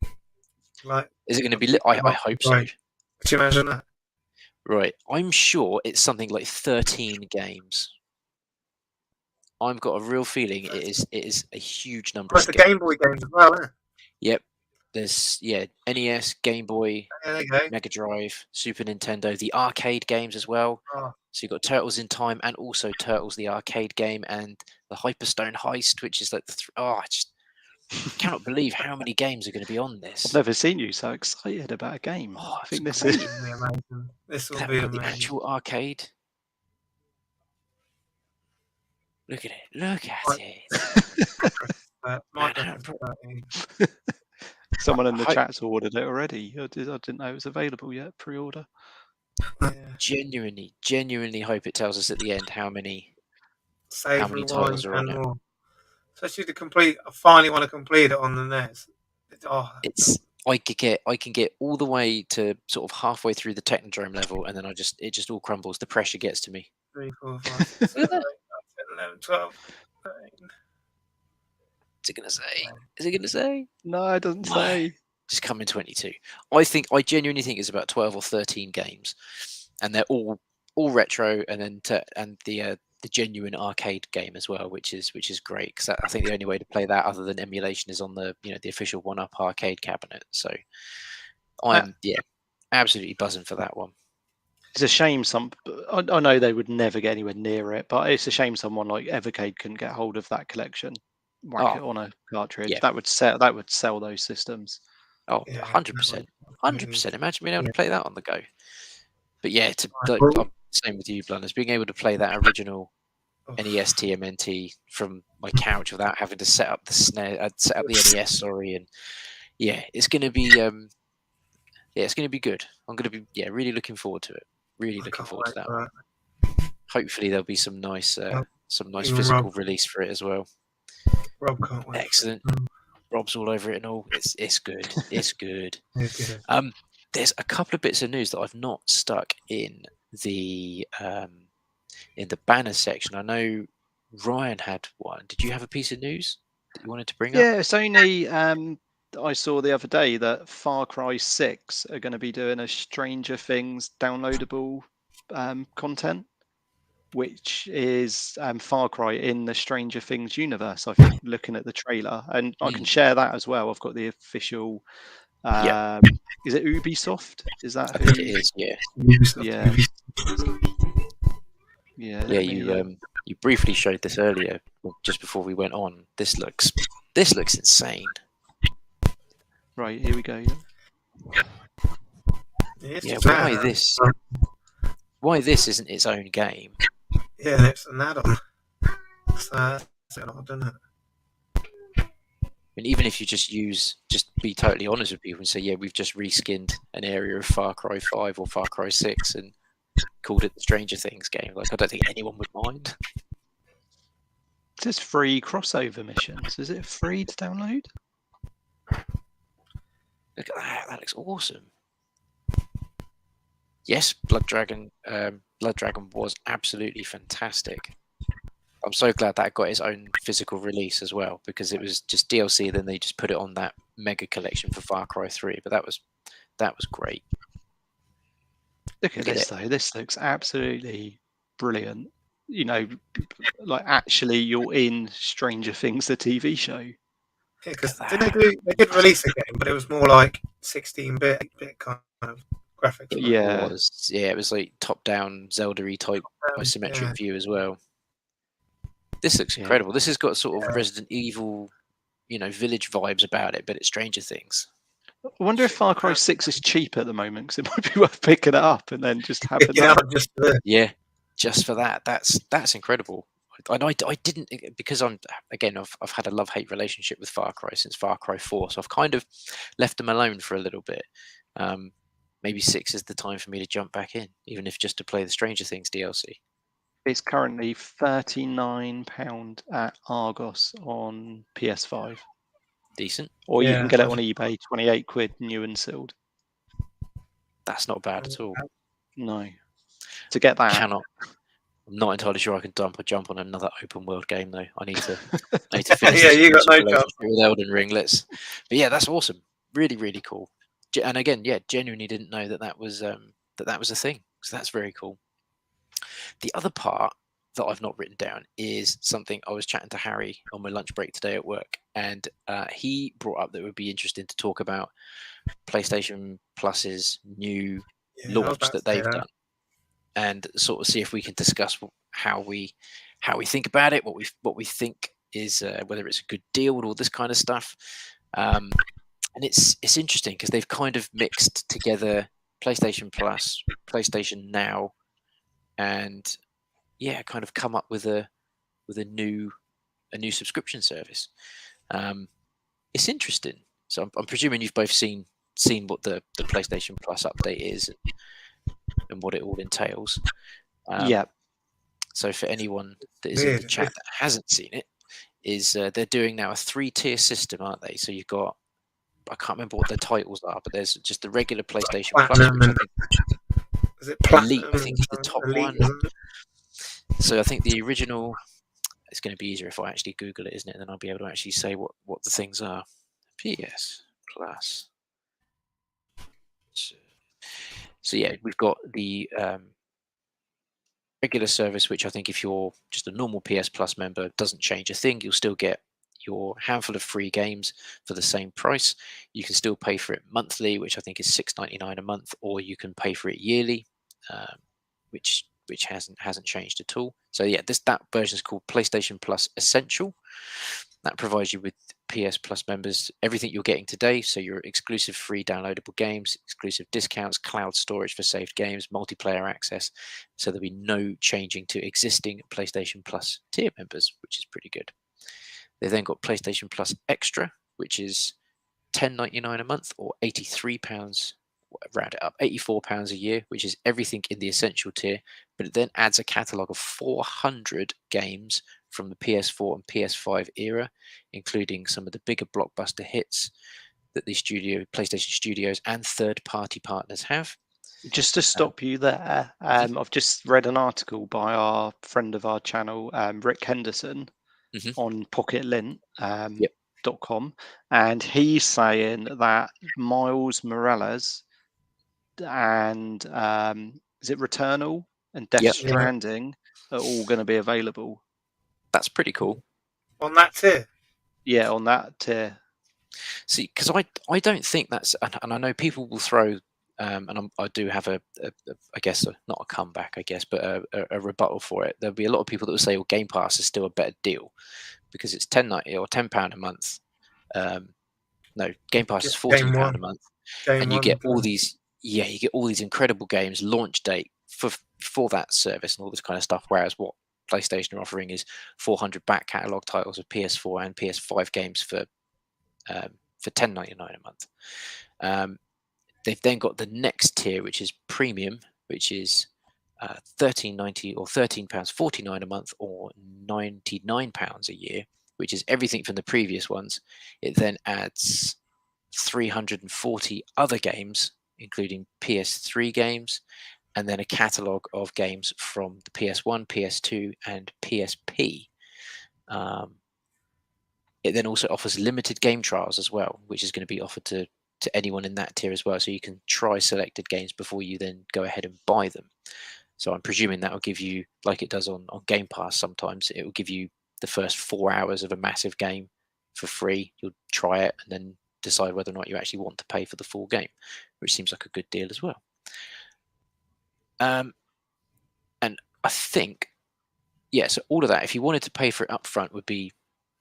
Like, is it going to be? I hope so. Could you imagine that? Right, I'm sure it's something like 13 games. I've got a real feeling it is a huge number. Plus the Game Boy games as well, isn't it? Yep. There's NES, Game Boy, There you go. Mega Drive, Super Nintendo, the arcade games as well. Oh, So you've got Turtles in Time and also Turtles the arcade game and the Hyperstone Heist, which is like I just cannot believe how many games are going to be on this. I've never seen you so excited about a game. Oh, I think this this is. will be amazing. This will That be got the amazing. actual arcade. Look at it! Look at Right. it! Microsoft. Someone in the chat's ordered it already. I didn't know it was available yet. Pre-order. Yeah. Genuinely hope it tells us at the end how many Save, many rewind, titles are on and it. more. Especially to complete. I finally want to complete it on the NES. I can get all the way to sort of halfway through the Technodrome level, and then it just all crumbles. The pressure gets to me. 3, 4, 5, 6, 7, 8, 9, 10, 11, 12, 13. Is it gonna say? Is it gonna say? No, it doesn't say. It's coming 22. I genuinely think it's about 12 or 13 games, and they're all retro, and then the genuine arcade game as well, which is great, because I think the only way to play that other than emulation is on the the official 1UP arcade cabinet. So I'm absolutely buzzing for that one. It's a shame I know they would never get anywhere near it, but it's a shame someone like Evercade couldn't get hold of that collection, whack it on a cartridge. Yeah. That would sell those systems. Oh, Yeah, 100%. 100%. Imagine being able to play that on the go. But yeah, I'm same with you, Blunders. Being able to play that original NES TMNT from my couch without having to set up the snare, set up the NES. Sorry, and it's going to be it's going to be good. I'm going to be really looking forward to it. Really looking forward to that one. Hopefully there'll be some nice physical release for it as well. Rob can't wait. Excellent. Rob's all over it and all. It's good. It's good. It's good. There's a couple of bits of news that I've not stuck in the banner section. I know Ryan had one. Did you have a piece of news that you wanted to bring up? Yeah, it's only I saw the other day that Far Cry 6 are going to be doing a Stranger Things downloadable content, which is Far Cry in the Stranger Things universe. I think looking at the trailer, and I can share that as well. I've got the official. Is it Ubisoft? Is that I who? think it is. Yeah. Yeah. You briefly showed this earlier, just before we went on. This looks insane. Right, here we go. Why this isn't its own game? Yeah, it's an add-on. It's an add-on, isn't it? I mean, even if you just be totally honest with people and say, we've just reskinned an area of Far Cry 5 or Far Cry 6 and called it the Stranger Things game. Like, I don't think anyone would mind. It says free crossover missions. Is it free to download? Look at that. That looks awesome. Yes, Blood Dragon was absolutely fantastic. I'm so glad that got its own physical release as well, because it was just DLC. Then they just put it on that mega collection for Far Cry 3. But that was great. Look at this though. This looks absolutely brilliant. You know, like actually you're in Stranger Things, the TV show. Yeah, because they did release a game, but it was more like 16-bit kind of graphics. Right? Yeah, It was like top-down Zelda-y type isometric view as well. This looks incredible. This has got sort of Resident Evil, village vibes about it, but it's Stranger Things. I wonder if Far Cry 6 is cheap at the moment, because it might be worth picking it up and then just having that. Yeah, just for that. That's incredible. And I didn't, because I've had a love-hate relationship with Far Cry since Far Cry 4, so I've kind of left them alone for a little bit. Maybe 6 is the time for me to jump back in, even if just to play the Stranger Things DLC. It's currently £39 at Argos on PS5. Decent. Or you can get it on eBay, 28 quid, new and sealed. That's not bad at all. No. To get that. I'm not entirely sure I can jump on another open world game though. I need to finish you got no relationship with Elden Ring. But yeah, that's awesome. Really, really cool. And again, genuinely didn't know that was that was a thing. So that's very cool. The other part that I've not written down is something I was chatting to Harry on my lunch break today at work, and he brought up that it would be interesting to talk about PlayStation Plus's new launch that they've done, and sort of see if we can discuss how we think about it, what we think is whether it's a good deal and all this kind of stuff. And it's interesting because they've kind of mixed together PlayStation Plus, PlayStation Now, and kind of come up with a new subscription service. It's interesting. So I'm presuming you've both seen what the PlayStation Plus update is and what it all entails. Yeah. So for anyone that is in the chat that hasn't seen it, is they're doing now a 3-tier system, aren't they? So you've got, I can't remember what their titles are, but there's just the regular PlayStation Plus, which I think is it Platinum? Elite, I think is the top one. So I think the original, it's going to be easier if I actually Google it, isn't it? And then I'll be able to actually say what the things are. PS Plus. So yeah, we've got the regular service, which I think if you're just a normal PS Plus member, doesn't change a thing. You'll still get your handful of free games for the same price. You can still pay for it monthly, which I think is $6.99 a month, or you can pay for it yearly, which hasn't changed at all. So yeah, that version is called PlayStation Plus Essential. That provides you with PS Plus members everything you're getting today. So your exclusive free downloadable games, exclusive discounts, cloud storage for saved games, multiplayer access. So there'll be no changing to existing PlayStation Plus tier members, which is pretty good. They've then got PlayStation Plus Extra, which is $10.99 a month, or £83, round it up, £84 a year, which is everything in the essential tier, but it then adds a catalogue of 400 games from the PS4 and PS5 era, including some of the bigger blockbuster hits that the PlayStation Studios and third-party partners have. Just to stop you there, I've just read an article by our friend of our channel, Rick Henderson, on PocketLint.com, and he's saying that Miles Morales and is it Returnal and Death Stranding are all going to be available. That's pretty cool. On that tier? Yeah, on that tier. See, because I don't think that's, and I know people will throw, and I do have I guess, not a comeback, I guess, but a rebuttal for it. There'll be a lot of people that will say, well, Game Pass is still a better deal because it's $10.90 or £10 a month. No, Game Pass is £14 a month, and you get all these. Yeah, you get all these incredible games, launch date for that service and all this kind of stuff. Whereas what PlayStation are offering is 400 back catalogue titles of PS4 and PS5 games for $10.99 a month. They've then got the next tier, which is premium, which is £13.90 or £13.49 a month, or £99 a year, which is everything from the previous ones. It then adds 340 other games, including PS3 games and then a catalogue of games from the PS1, PS2, and PSP. It then also offers limited game trials as well, which is going to be offered to anyone in that tier as well. So you can try selected games before you then go ahead and buy them. So I'm presuming that will give you, like it does on Game Pass sometimes, it will give you the first 4 hours of a massive game for free. You'll try it and then decide whether or not you actually want to pay for the full game, which seems like a good deal as well. And I think, yeah, so all of that, if you wanted to pay for it up front, would be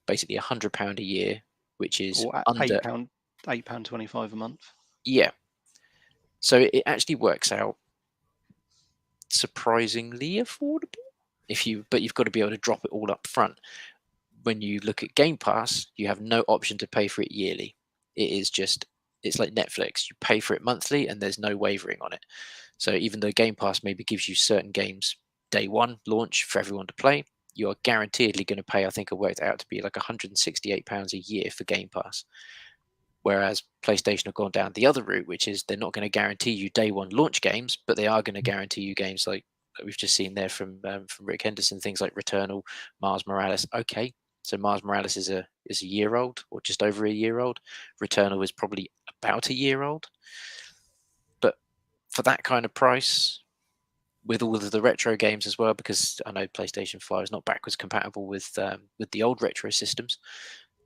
basically £100 a year, which is Or under £8.25 a month. Yeah. So it actually works out surprisingly affordable. But you've got to be able to drop it all up front. When you look at Game Pass, you have no option to pay for it yearly. It's like Netflix. You pay for it monthly and there's no wavering on it. So even though Game Pass maybe gives you certain games day one launch for everyone to play, you are guaranteedly going to pay, I think it worked out to be like £168 a year for Game Pass. Whereas PlayStation have gone down the other route, which is they're not going to guarantee you day one launch games, but they are going to guarantee you games like we've just seen there from Rick Henderson, things like Returnal, Mars Morales. Okay, so Mars Morales is a year old or just over a year old. Returnal is probably about a year old. But for that kind of price, with all of the retro games as well, because I know PlayStation 5 is not backwards compatible with the old retro systems.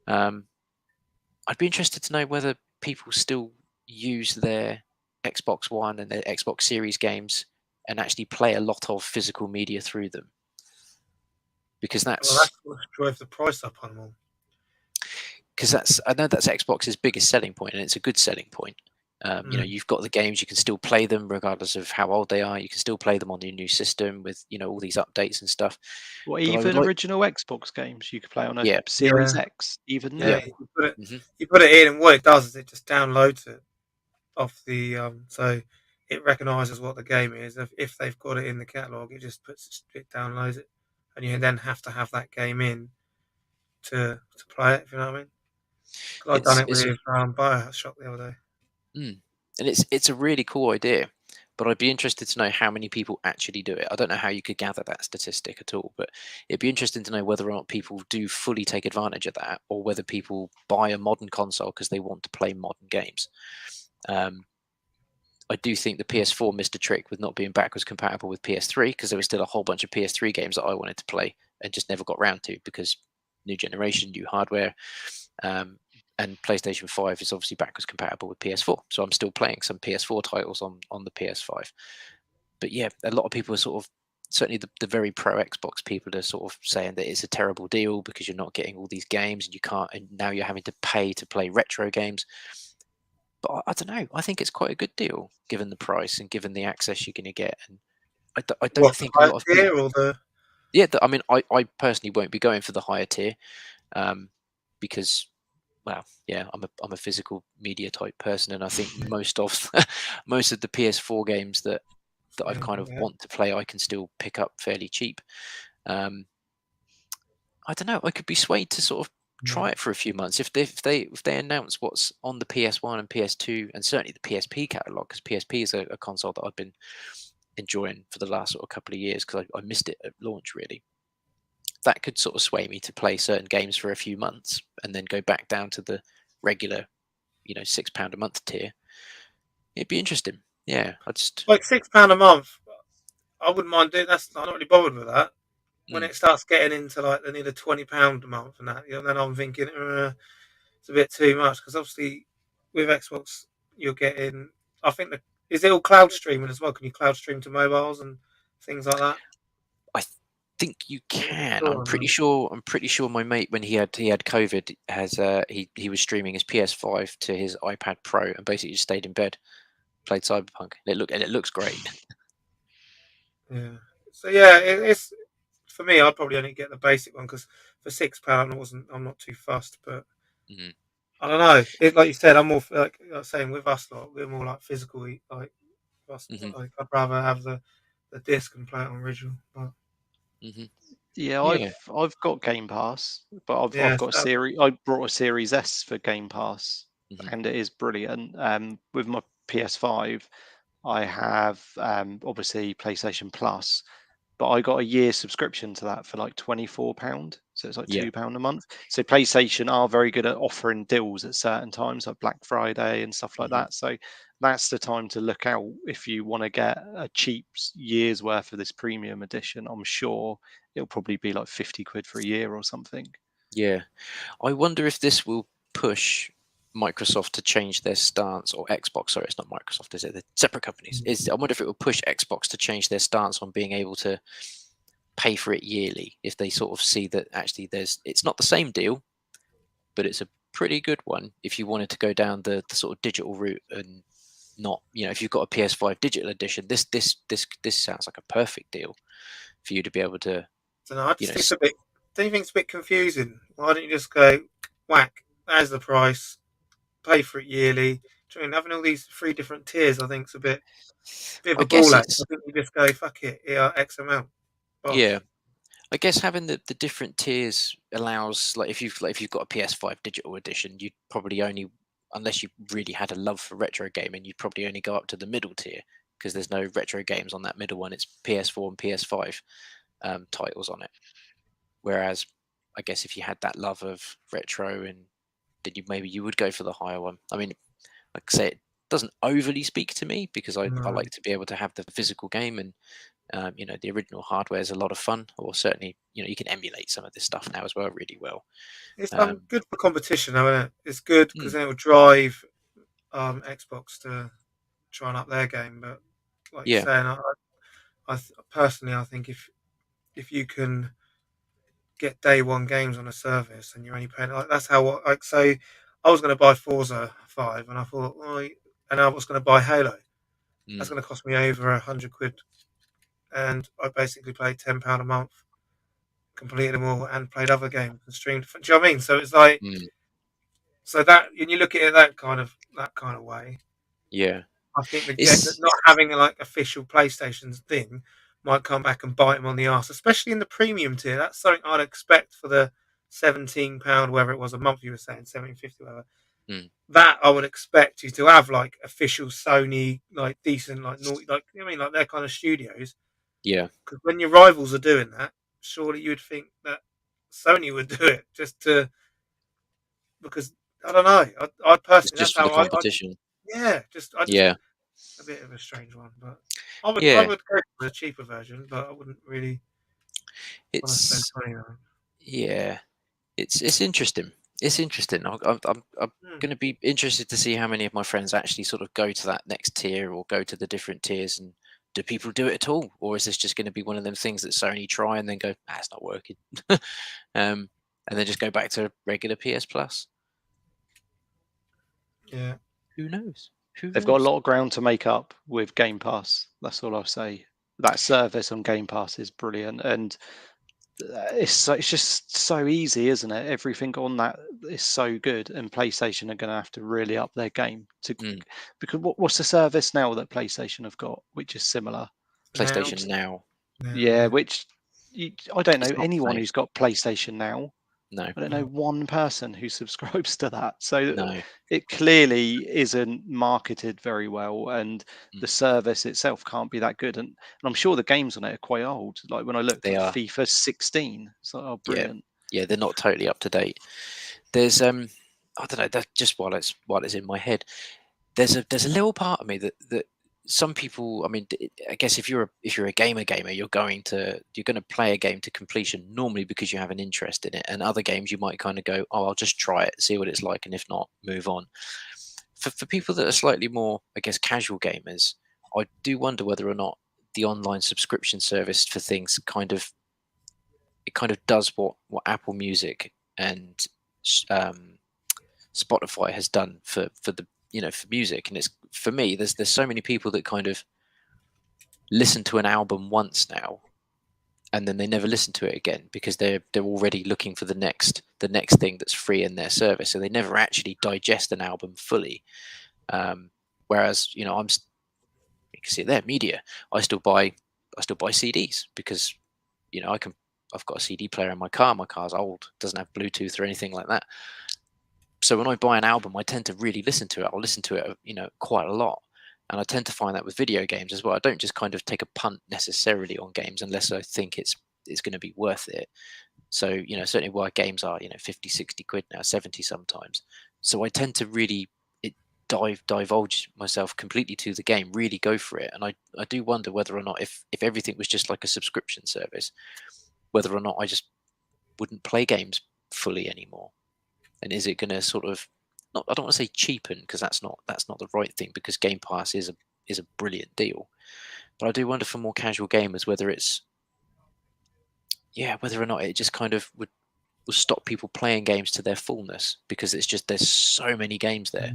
I'd be interested to know whether people still use their Xbox One and their Xbox Series games and actually play a lot of physical media through them. Because that's what drove the price up on them. Because I know that's Xbox's biggest selling point, and it's a good selling point. You've got the games, you can still play them regardless of how old they are. You can still play them on your new system with all these updates and stuff. Well, even original Xbox games you could play on a Series X, even now. Yeah, you put it in, and what it does is it just downloads it off the so it recognises what the game is. If they've got it in the catalogue, it just downloads it, and you then have to have that game in to play it. If you know what I mean? I've done it with Bioshock the other day. And it's a really cool idea, but I'd be interested to know how many people actually do it. I don't know how you could gather that statistic at all, but it'd be interesting to know whether or not people do fully take advantage of that, or whether people buy a modern console because they want to play modern games. I do think the PS4 missed a trick with not being backwards compatible with PS3, because there was still a whole bunch of PS3 games that I wanted to play and just never got round to because new generation, new hardware. And PlayStation 5 is obviously backwards compatible with PS4. So I'm still playing some PS4 titles on the PS5. But yeah, a lot of people are sort of, certainly the very pro Xbox people are sort of saying that it's a terrible deal because you're not getting all these games and you can't, and now you're having to pay to play retro games. But I don't know. I think it's quite a good deal given the price and given the access you're going to get. And I don't think a lot of people. Yeah, I mean, I personally won't be going for the higher tier because, well, yeah, I'm a physical media type person, and I think most of the PS4 games that I kind of want to play, I can still pick up fairly cheap. I don't know. I could be swayed to sort of try it for a few months if they announce what's on the PS1 and PS2 and certainly the PSP catalog, because PSP is a console that I've been enjoying for the last sort of couple of years because I missed it at launch really. That could sort of sway me to play certain games for a few months and then go back down to the regular, £6 a month tier. It'd be interesting. Yeah, I just like £6 a month. I wouldn't mind doing. I'm not really bothered with that. When it starts getting into like they need a £20 a month and that, then I'm thinking it's a bit too much, because obviously with Xbox you're getting. I think is it all cloud streaming as well? Can you cloud stream to mobiles and things like that? I think you can. I'm pretty sure my mate, when he had COVID, has he was streaming his PS5 to his iPad Pro and basically just stayed in bed, played Cyberpunk. It looks great. Yeah. So yeah, it's for me. I'd probably only get the basic one because for £6, I'm not too fussed. But I don't know. Like you said, I'm more like saying with us, like we're more like physical. Like us, like I'd rather have the disc and play it on original. But... Yeah, I've got Game Pass, but I've got a series. I brought a Series S for Game Pass, and it is brilliant. With my PS5, I have obviously PlayStation Plus, but I got a year subscription to that for like £24. So it's like Yeah. £2 a month. So PlayStation are very good at offering deals at certain times, like Black Friday and stuff like Mhm. that. So that's the time to look out if you want to get a cheap year's worth of this premium edition. I'm sure it'll probably be like 50 quid for a year or something. Yeah. I wonder if this will push Microsoft to change their stance, or Xbox. Sorry, it's not Microsoft, is it? They're separate companies. I wonder if it will push Xbox to change their stance on being able to pay for it yearly, if they sort of see that actually it's not the same deal, but it's a pretty good one if you wanted to go down the sort of digital route, and not, if you've got a PS5 digital edition, this sounds like a perfect deal for you to be able to, So no, I you just know, think it's a bit. Don't you think it's a bit confusing? Why don't you just go whack? There's the price. Pay for it yearly. Do you know what I mean, having all these three different tiers, I think, is a bit of I a guess ball ache. it's I think you just go fuck it. Here, X amount. yeah. Bosh. I guess having the different tiers allows, like, if you've got a PS5 digital edition, you'd probably only, unless you really had a love for retro gaming, you'd probably only go up to the middle tier, because there's no retro games on that middle one. It's PS4 and PS5 titles on it. Whereas, I guess if you had that love of retro, and then maybe you would go for the higher one. I mean, like I say, it doesn't overly speak to me, because I No. like to be able to have the physical game, and the original hardware is a lot of fun. Or certainly, you can emulate some of this stuff now as well really well. It's Um, good for competition, though, isn't it? It's good because mm, then it will drive Xbox to try and up their game. But like you're yeah, saying, personally, I think if you can get day one games on a service and you're only paying, like, that's how, like, say I was going to buy Forza 5 and I thought, and I was going to buy Halo. That's mm, going to cost me over £100, and I basically paid £10 a month, completed them all, and played other games and streamed. Do you know what I mean? So it's like, mm, so that when you look at it that kind of way, yeah. I think that It's not having like official PlayStation's thing might come back and bite them on the arse, especially in the premium tier. That's something I'd expect for the £17, whether it was a month you were saying, 17.50, whatever. mm, That I would expect you to have like official Sony, like decent, like naughty, like, you know what I mean, like their kind of studios. yeah. Because when your rivals are doing that, surely you'd think that Sony would do it just to, because I don't know. I It's personally, that's just for the how competition. yeah, I just Yeah, a bit of a strange one, but I yeah. would go for the cheaper version, but I wouldn't really want to spend It's 20 on it. yeah. It's interesting. It's interesting. I'm Hmm. going to be interested to see how many of my friends actually sort of go to that next tier, or go to the different tiers. And do people do it at all, or is this just going to be one of them things that Sony try and then go, it's not working, and then just go back to regular PS Plus? Yeah, Who knows? Who They've got a knows? lot of ground to make up with Game Pass. That's all I'll say. That service on Game Pass is brilliant, and it's just so easy, isn't it? Everything on that is so good, and PlayStation are going to have to really up their game to, Mm, because what's the service now that PlayStation have got, which is similar? now, PlayStation Now. Yeah, yeah. which I don't It's know not the anyone same. who's got PlayStation Now. No, I don't know No. one person who subscribes to that. So no. it clearly isn't marketed very well, and Mm, the service itself can't be that good. And I'm sure the games on it are quite old. Like when I looked, they like are. FIFA 16, it's like, oh, Yeah, brilliant. yeah. They're not totally up to date. There's I don't know. That just while it's in my head, there's a little part of me that some people, I mean, I guess if you're a gamer, you're going to play a game to completion, normally because you have an interest in it. And other games you might kind of go, oh, I'll just try it, see what it's like, and if not, move on. For people that are slightly more, I guess, casual gamers, I do wonder whether or not the online subscription service for things kind of does what Apple Music and um, Spotify has done for the for music. And it's, for me, there's so many people that kind of listen to an album once now, and then they never listen to it again, because they're already looking for the next thing that's free in their service, so they never actually digest an album fully. Whereas, you can see it there, media. I still buy CDs, because I can. I've got a CD player in my car. My car's old, doesn't have Bluetooth or anything like that. So when I buy an album, I tend to really listen to it. I'll listen to it, quite a lot. And I tend to find that with video games as well. I don't just kind of take a punt necessarily on games unless I think it's going to be worth it. So, certainly why games are, 50, 60 quid now, 70 sometimes. So I tend to really divulge myself completely to the game, really go for it. And I do wonder whether or not if everything was just like a subscription service, whether or not I just wouldn't play games fully anymore. And is it going to sort of, not, I don't want to say cheapen, because that's not the right thing, because Game Pass is a brilliant deal. But I do wonder for more casual gamers whether or not it just kind of will stop people playing games to their fullness, because there's so many games there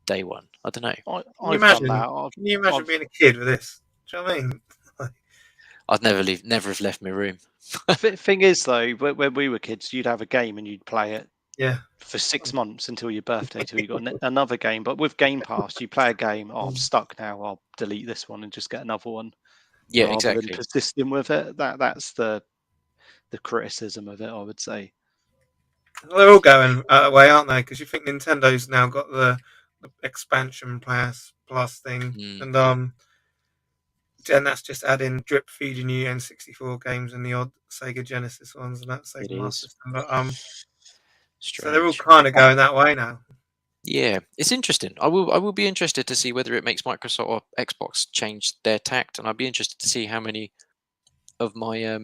day one. I don't know. I've done that. Can you imagine being a kid with this? Do you know what I mean? I'd never have left my room. Thing is, though, when we were kids, you'd have a game and you'd play it for 6 months until your birthday, till you got another game. But with Game Pass, you play a game. Oh, I'm stuck now. I'll delete this one and just get another one. Yeah, rather exactly. than persisting with it. That's the criticism of it, I would say. Well, they're all going away, aren't they? Because you think Nintendo's now got the expansion plus thing, and that's just adding drip feeding you N64 games and the odd Sega Genesis ones and that Sega Master System. But so they're all kind of going that way now. Yeah, it's interesting. I will be interested to see whether it makes Microsoft or Xbox change their tact, and I'd be interested to see how many of my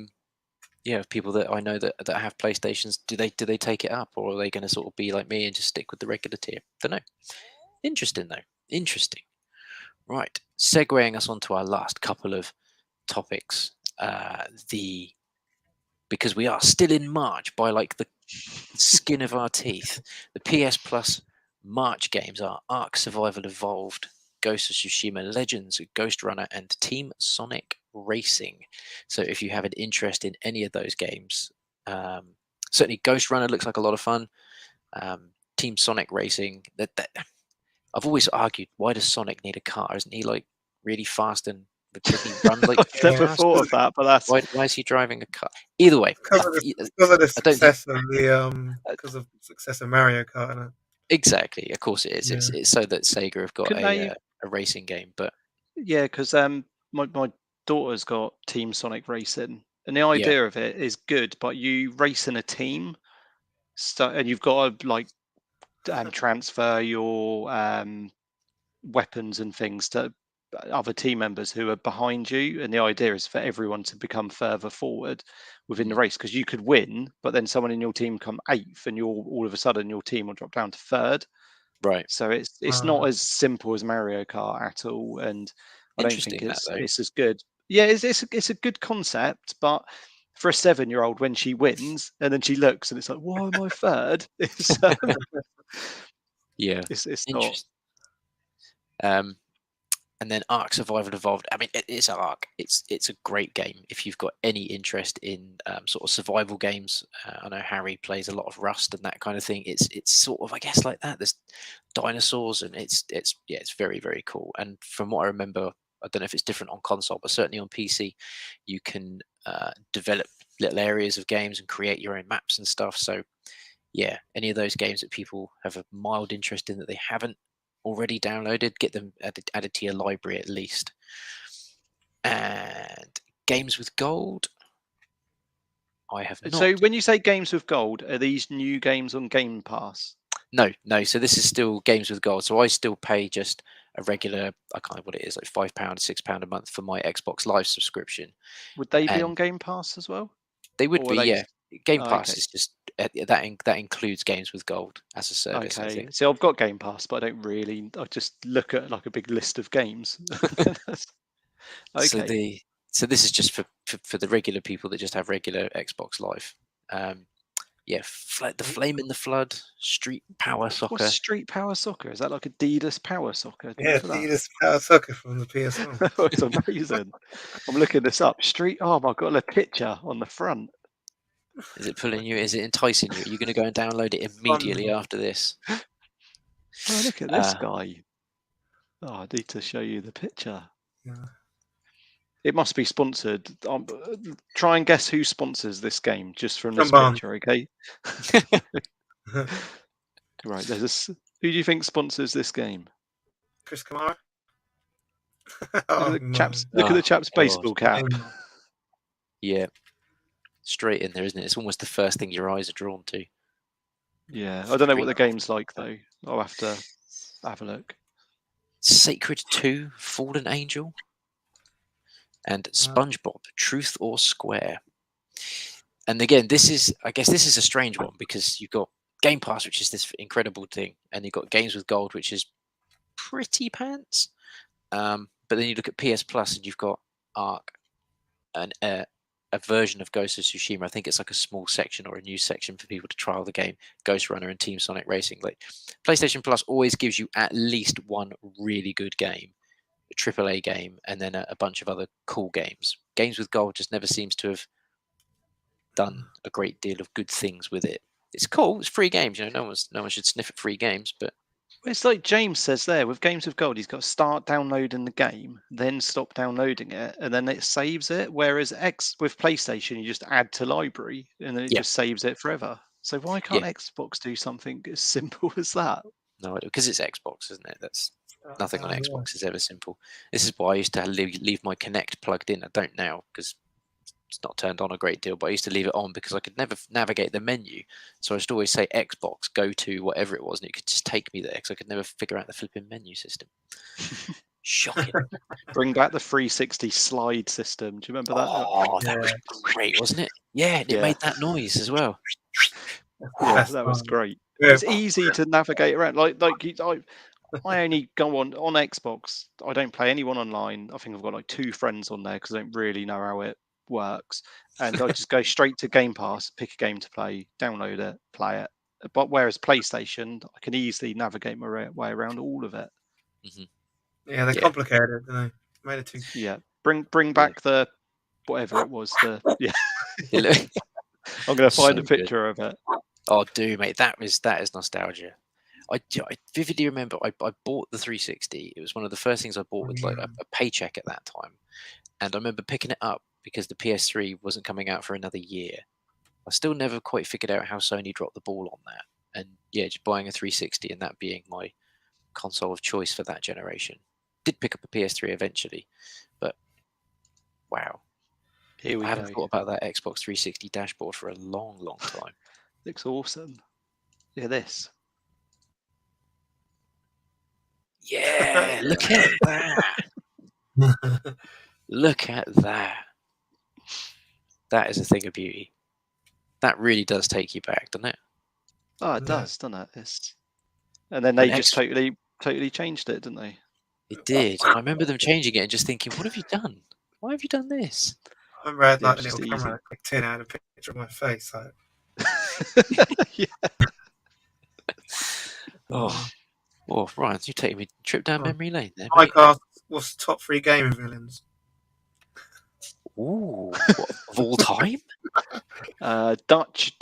people that I know that have PlayStations do they take it up, or are they going to sort of be like me and just stick with the regular tier? Don't know. Interesting though. Interesting. Right, segueing us onto our last couple of topics. Because we are still in March by like the skin of our teeth. The PS Plus March games are Ark Survival Evolved, Ghost of Tsushima Legends, Ghost Runner, and Team Sonic Racing. So if you have an interest in any of those games, certainly Ghost Runner looks like a lot of fun. Team Sonic Racing, that I've always argued, why does Sonic need a car? Isn't he like really fast and he runs like? I've never thought of that, but that's why is he driving a car? Either way, because of the success of Mario Kart. Isn't it? Exactly, of course it is. Yeah. It's so that Sega have got a racing game, but yeah, because my daughter's got Team Sonic Racing, and the idea of it is good, but you race in a team, and you've got to like transfer your weapons and things to other team members who are behind you, and the idea is for everyone to become further forward within the race, because you could win, but then someone in your team come 8th, and you're all of a sudden your team will drop down to 3rd. Right. So it's not as simple as Mario Kart at all, and I don't think it's as good. Yeah, it's a good concept, but for a 7-year-old, when she wins and then she looks and it's like, why am I 3rd? It's not. And then Ark Survival Evolved. I mean, it's Ark. It's a great game if you've got any interest in sort of survival games. I know Harry plays a lot of Rust and that kind of thing. It's sort of, I guess, like that. There's dinosaurs, and it's very, very cool. And from what I remember, I don't know if it's different on console, but certainly on PC, you can develop little areas of games and create your own maps and stuff. So yeah, any of those games that people have a mild interest in that they haven't already downloaded, get them added to your library at least. And games with gold, I have not. So when you say games with gold, are these new games on Game Pass? No. So this is still games with gold. So I still pay just a regular, I can't know what it is, like £5, £6 a month for my Xbox Live subscription. Would they be on Game Pass as well? They would be, yeah. Game Pass is just that includes games with gold as a service. Okay. I think. So I've got Game Pass, but I just look at like a big list of games. Okay. So this is just for the regular people that just have regular Xbox Live. The Flame in the Flood, Street Power Soccer. What's Street Power Soccer? Is that like Adidas Power Soccer? Yeah, Adidas Power Soccer from the PS1. It's amazing. I'm looking this up. Oh my god, a picture on the front. Is it pulling you? Is it enticing you? Are you going to go and download it immediately after this? Oh, look at this guy. Oh, I need to show you the picture. Yeah. It must be sponsored. Try and guess who sponsors this game just from this picture, okay? Right, who do you think sponsors this game? Chris Kamara? Oh, Look at the no. chaps. Look at the chap's God. baseball cap. Yeah, straight in there, isn't it? It's almost the first thing your eyes are drawn to. Yeah, I don't know what the Straight. game's like though. I'll have to have a look. Sacred 2, Fallen Angel, and SpongeBob, Truth or Square. And again, I guess this is a strange one because you've got Game Pass, which is this incredible thing, and you've got Games with Gold, which is pretty pants. But then you look at PS Plus, and you've got Arc, and a version of Ghost of Tsushima. I think it's like a small section or a new section for people to trial the game. Ghost Runner and Team Sonic Racing. Like PlayStation Plus always gives you at least one really good game, a AAA game, and then a bunch of other cool games. Games with Gold just never seems to have done a great deal of good things with it. It's cool. It's free games. No one should sniff at free games, but It's like James says there with Games with Gold, he's got to start downloading the game, then stop downloading it, and then it saves it. Whereas with PlayStation, you just add to library, and then it just saves it forever. So why can't Xbox do something as simple as that? No, because it's Xbox, isn't it? That's nothing on Xbox is ever simple. This is why I used to leave my Kinect plugged in. I don't now because it's not turned on a great deal, but I used to leave it on because I could never navigate the menu. So I used to always say Xbox, go to whatever it was, and it could just take me there because I could never figure out the flipping menu system. Shocking. Bring back the 360 slide system. Do you remember that? Oh, that was great, wasn't it? Yeah, and it made that noise as well. Yeah, that was great. It's easy to navigate around. I only go on Xbox. I don't play anyone online. I think I've got like 2 friends on there because I don't really know how it works. And I just go straight to Game Pass, pick a game to play, download it, play it. But whereas PlayStation, I can easily navigate my way around all of it. Mm-hmm. Yeah, they're complicated. They made it too. Yeah, bring back the whatever it was. I'm gonna find a picture of it. Oh, do mate, that is nostalgia. I vividly remember I bought the 360. It was one of the first things I bought with like a paycheck at that time, and I remember picking it up because the PS3 wasn't coming out for another year. I still never quite figured out how Sony dropped the ball on that, and just buying a 360 and that being my console of choice for that generation. Did pick up a PS3 eventually, but wow. Here we go. I haven't thought about that Xbox 360 dashboard for a long, long time. Looks awesome. Look at this. Yeah, look at that. Look at that. That is a thing of beauty. That really does take you back, doesn't it? Oh, it does, doesn't it? And then they just totally changed it, didn't they? It did. And I remember them changing it and just thinking, what have you done? Why have you done this? I remember I had like a little camera that clicked in, I had a picture of my face. Like... Oh, Ryan, you taking me trip down memory lane there. What's the top 3 gaming villains? Ooh, what, of all time? Dutch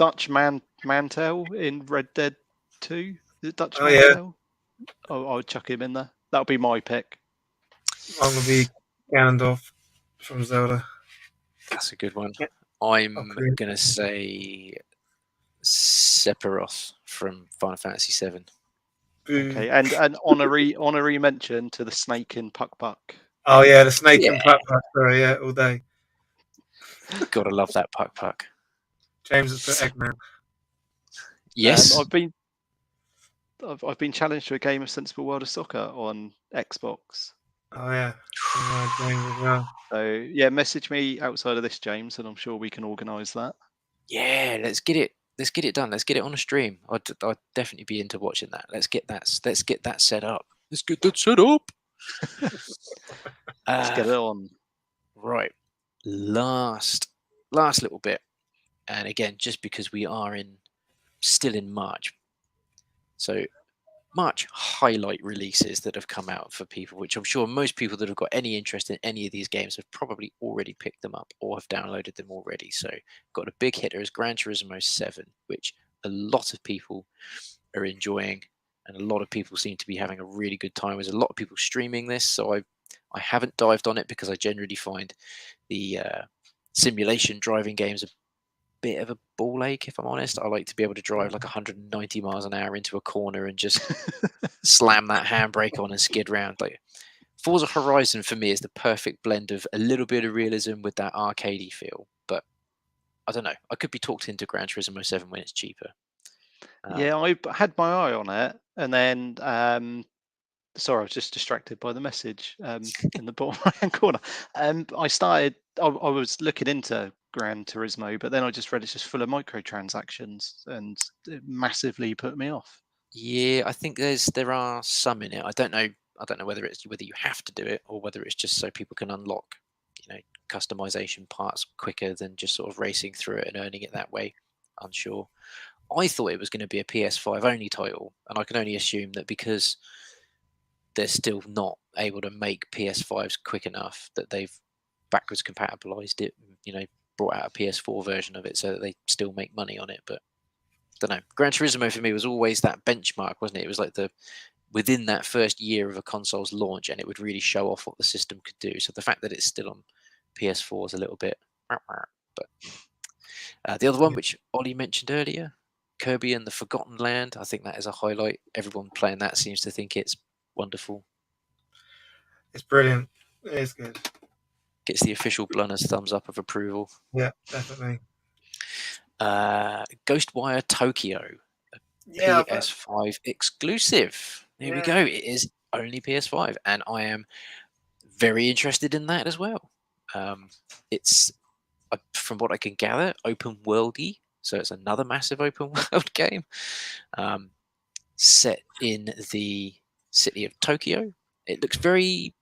Mantel in Red Dead 2. Is it Dutch Mantel? Yeah. Oh, I would chuck him in there. That'll be my pick. I'm gonna be Ganondorf from Zelda. That's a good one. I'm gonna say Sephiroth from Final Fantasy VII. Okay, and an honorary mention to the snake in Puck Puck. Oh yeah, the snake in Puck Puck. Sorry, yeah, all day. Gotta love that Puck Puck. James has put Eggman. Yes, I've been challenged to a game of Sensible World of Soccer on Xbox. Oh yeah, James as well. So yeah, message me outside of this, James, and I'm sure we can organise that. Yeah, let's get it. Let's get it done. Let's get it on a stream. I'd definitely be into watching that. Let's get that set up. Let's get that set up. Let's get it on. Right. Last little bit. And again, just because we are still in March. So March highlight releases that have come out for people, which I'm sure most people that have got any interest in any of these games have probably already picked them up or have downloaded them already. So got a big hitter is Gran Turismo 7, which a lot of people are enjoying and a lot of people seem to be having a really good time. There's a lot of people streaming this, so I haven't dived on it because I generally find the simulation driving games a bit of a ball ache, if I'm honest. I like to be able to drive like 190 miles an hour into a corner and just slam that handbrake on and skid round. Like Forza Horizon for me is the perfect blend of a little bit of realism with that arcadey feel, but I don't know. I could be talked into Gran Turismo 7 when it's cheaper. Yeah, I had my eye on it, and then sorry, I was just distracted by the message in the bottom right-hand corner. I was looking into Gran Turismo, but then I just read it's just full of microtransactions, and it massively put me off. Yeah, I think there are some in it. I don't know. I don't know whether you have to do it or whether it's just so people can unlock, customization parts quicker than just sort of racing through it and earning it that way. Unsure. I thought it was going to be a PS5 only title, and I can only assume that because they're still not able to make PS5s quick enough that they've backwards compatibilized it, brought out a PS4 version of it so that they still make money on it. But I don't know. Gran Turismo for me was always that benchmark, wasn't it? It was like within that first year of a console's launch, and it would really show off what the system could do. So the fact that it's still on PS4 is a little bit. But the other one, Yeah. which Ollie mentioned earlier, Kirby and the Forgotten Land, I think that is a highlight. Everyone playing that seems to think it's wonderful. It's brilliant. It is good. Gets the official Blunner's thumbs up of approval. Yeah, definitely. Ghostwire Tokyo, Yeah, PS5 exclusive. There we go. It is only PS5, and I am very interested in that as well. It's, from what I can gather, open worldy, so it's another massive open world game set in the city of Tokyo. It looks very,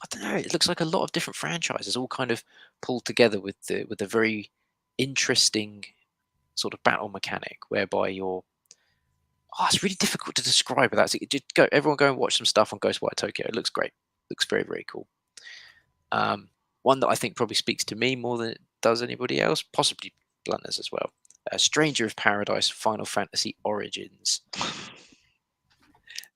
I don't know. It looks like a lot of different franchises all kind of pulled together with the very interesting sort of battle mechanic, whereby you're. Oh, it's really difficult to describe without. So just go, everyone, go and watch some stuff on Ghostwire Tokyo. It looks great. Looks very, very cool. One that I think probably speaks to me more than it does anybody else, possibly Blunters as well. Stranger of Paradise: Final Fantasy Origins.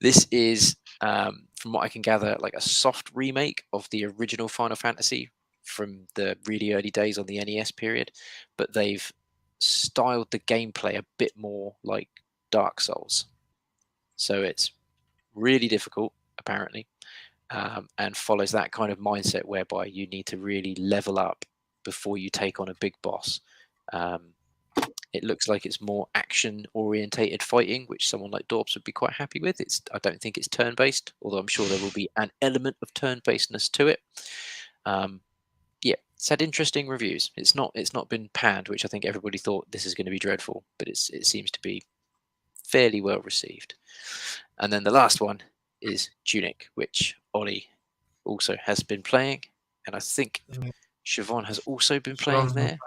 This is, from what I can gather, like a soft remake of the original Final Fantasy from the really early days on the NES period, but they've styled the gameplay a bit more like Dark Souls. So it's really difficult, apparently, and follows that kind of mindset whereby you need to really level up before you take on a big boss. It looks like it's more action-orientated fighting, which someone like Dorbs would be quite happy with. I don't think it's turn-based, although I'm sure there will be an element of turn-basedness to it. Yeah, it's had interesting reviews. It's not been panned, which I think everybody thought this is going to be dreadful, but it seems to be fairly well received. And then the last one is Tunic, which Ollie also has been playing, and I think Siobhan has also been playing there.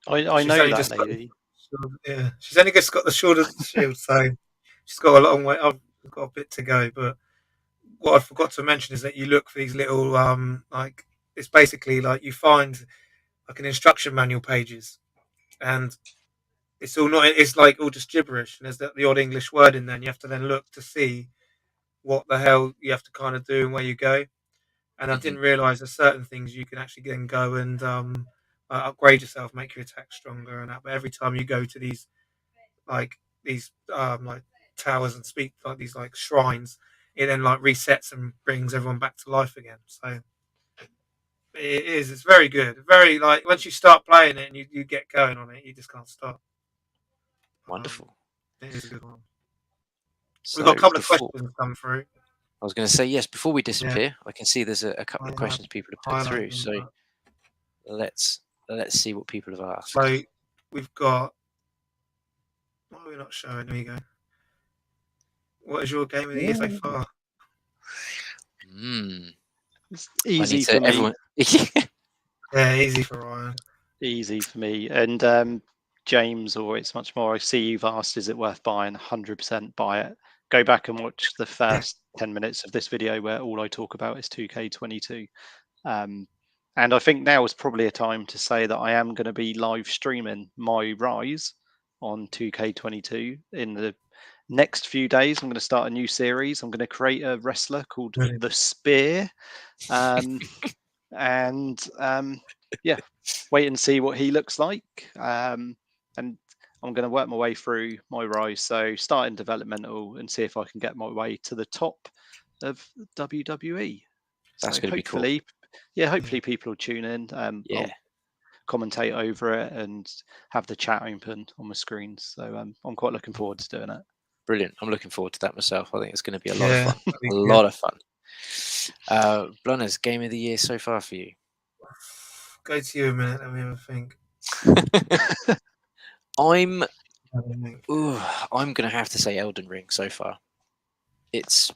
I know that lady. Yeah, she's only just got the shortest shield, so she's got a long way. I've got a bit to go, but what I forgot to mention is that you look for these little like, it's basically like you find like an instruction manual pages, and it's all not. It's like all just gibberish, and there's the odd English word in there, and you have to then look to see what the hell you have to kind of do and where you go. And I didn't realise there's certain things you can actually then go and upgrade yourself, make your attack stronger, and that. But every time you go to these like towers and speak like these like shrines, it then like resets and brings everyone back to life again. So it's very good. Very, like, once you start playing it and you get going on it, you just can't stop. Wonderful. It is a good one. So We've got a couple of questions come through. I was going to say, yes, before we disappear, I can see there's a couple of questions people have put through. So let's see what people have asked. So we've got. Why are we not showing? There you go. What is your game of the year so far? It's easy for me. Everyone... Yeah, easy for Ryan. Easy for me. And James, or it's much more, I see you've asked, is it worth buying? 100% buy it. Go back and watch the first 10 minutes of this video where all I talk about is 2K22. And I think now is probably a time to say that I am going to be live streaming my Rise on 2K22 in the next few days. I'm going to start a new series. I'm going to create a wrestler called The Spear. Yeah, wait and see what he looks like. And I'm going to work my way through my Rise. So start in developmental and see if I can get my way to the top of WWE. That's So going to be cool. hopefully people will tune in. Yeah, I'll commentate over it and have the chat open on my screen. So I'm quite looking forward to doing it. brilliant. I'm looking forward to that myself. I think it's going to be a lot Yeah, of fun. that'd be A good. lot of fun. Blunners, game of the year so far for you? Go to you a minute. Let me have a think. I'm Have a think. I'm going to have to say Elden Ring so far. It's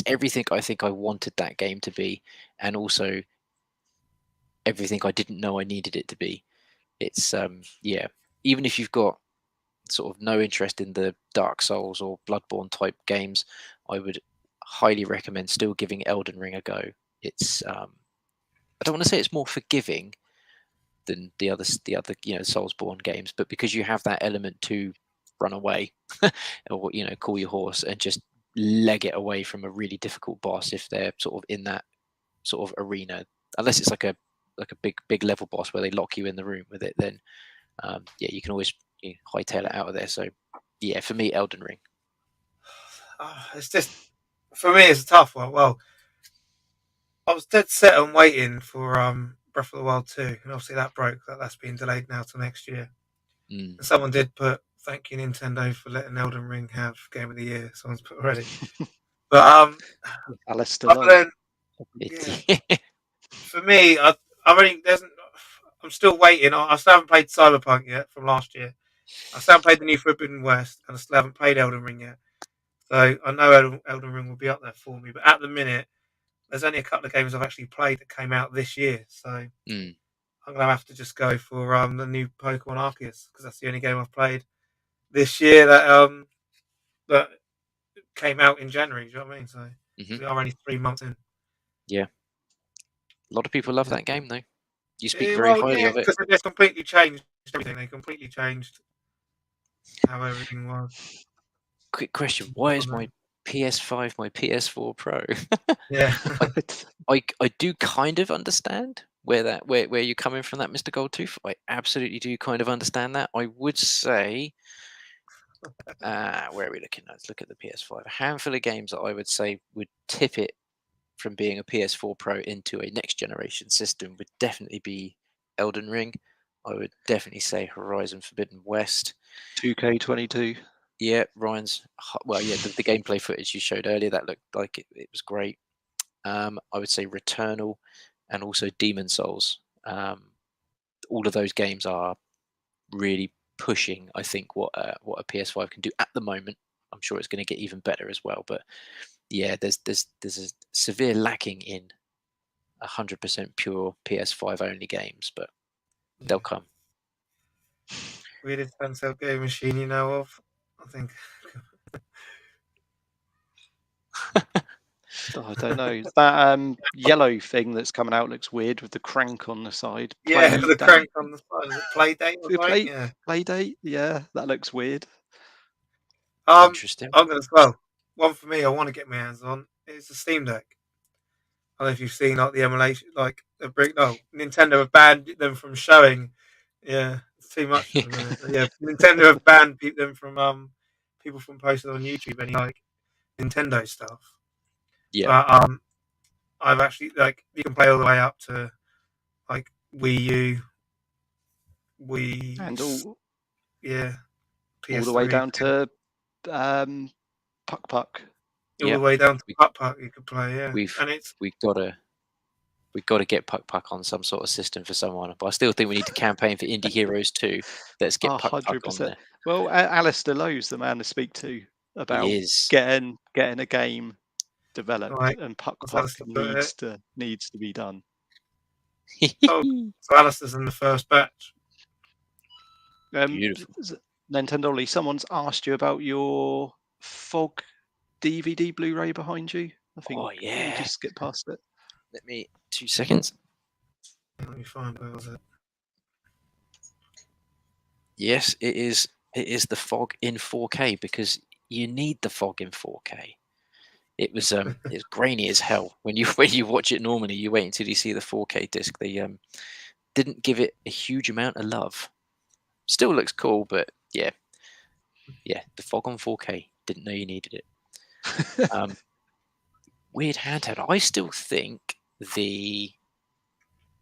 everything I think I wanted that game to be, and also everything I didn't know I needed it to be. It's even if you've got sort of no interest in the Dark Souls or Bloodborne type games, I would highly recommend still giving Elden Ring a go. It's I don't want to say it's more forgiving than the other Soulsborne games, but because you have that element to run away or call your horse and just leg it away from a really difficult boss if they're sort of in that sort of arena, unless it's like a big level boss where they lock you in the room with it, then you can always hightail it out of there. So yeah, for me, Elden Ring. It's just, for me, it's a tough one. Well, I was dead set on waiting for Breath of the Wild 2, and obviously that broke. That's been delayed now till next year. Mm. And someone did put, "Thank you Nintendo for letting Elden Ring have Game of the Year." Someone's put already, but Alistair other Lowe. than for me, I'm still waiting. I still haven't played Cyberpunk yet from last year. I still haven't played the new Forbidden West, and I still haven't played Elden Ring yet. So I know Elden Ring will be up there for me. But at the minute, there's only a couple of games I've actually played that came out this year. So I'm gonna have to just go for the new Pokemon Arceus, because that's the only game I've played this year that came out in January. Do you know what I mean? So we are only 3 months in. Yeah, a lot of people love that game though. You speak very Well, highly yeah, of it. because they just completely changed everything. They completely changed how everything was. Quick question: why is my PS5 my PS4 Pro? Yeah. I do kind of understand where you're coming from, that Mr. Goldtooth. I absolutely do kind of understand that. I would say, where are we looking? Let's look at the PS5. A handful of games that I would say would tip it from being a PS4 Pro into a next generation system would definitely be Elden Ring. I would definitely say Horizon Forbidden West. 2K22. Yeah, Ryan's. Well, yeah, the gameplay footage you showed earlier, that looked like it was great. I would say Returnal and also Demon Souls. All of those games are really pushing, I think, what a PS5 can do at the moment. I'm sure it's going to get even better as well. But yeah, there's a severe lacking in 100% pure PS5 only games, but they'll come. Weirdest handheld game machine you know of? I think. Oh, I don't know. That yellow thing that's coming out looks weird with the crank on the side. Yeah, the Playdate? crank on the side. Is it Playdate or something? Yeah. Playdate? Yeah, that looks weird. Interesting. I'm gonna one for me. I want to get my hands on. It's a Steam Deck. I don't know if you've seen like the emulation, like Nintendo have banned them from showing. Yeah, it's too much at the minute. Yeah, Nintendo have banned them from people from posting on YouTube any like Nintendo stuff. Yeah. But I've actually you can play all the way up to like Wii U, And PS3, all the way down to Puck Puck. All the way down to Puck Puck you could play. Yeah, We've we've got to get Puck Puck on some sort of system for someone. But I still think we need to campaign for Indie Heroes 2. Let's get Puck Puck on there. Well, Alistair Lowe's the man to speak to about getting a game developed, and Puck Puck needs to be done. So Alistair's in the first batch. Beautiful. Nintendo Lee, someone's asked you about your Fog DVD Blu-ray behind you. I think you just skip past it. Let me 2 seconds. Let me find where was it. Yes, it is. It is the Fog in 4K because you need the Fog in 4K. It was it's grainy as hell when you watch it normally. You wait until you see the 4K disc. They didn't give it a huge amount of love. Still looks cool, but yeah, the Fog on 4K. Didn't know you needed it. Weird handheld. I still think the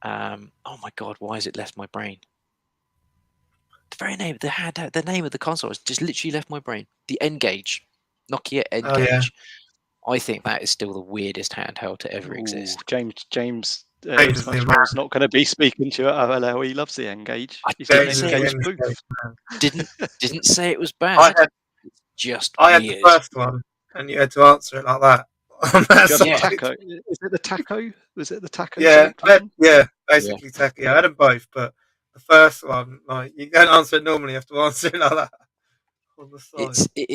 oh my god, why has it left my brain? The very name of the handheld, the name of the console has just literally left my brain. The N-Gage, Nokia Oh yeah. N-Gage. I think that is still the weirdest handheld to ever Ooh, exist. James James is the Smudgemore's not going to be speaking to you at OLL. He loves the N-Gage. I He's got didn't an James is say the it was N-Gage N-Gage booth. man. didn't say it was I bad. had It's just I had the weird. first one, and you had to answer it like that. On that Do you have the Yeah. side. taco? Is it the taco? Was it the taco Yeah, shaped one? basically tacky. I had them both, but the first one, like you don't answer it normally. You have to answer it like that on the side. It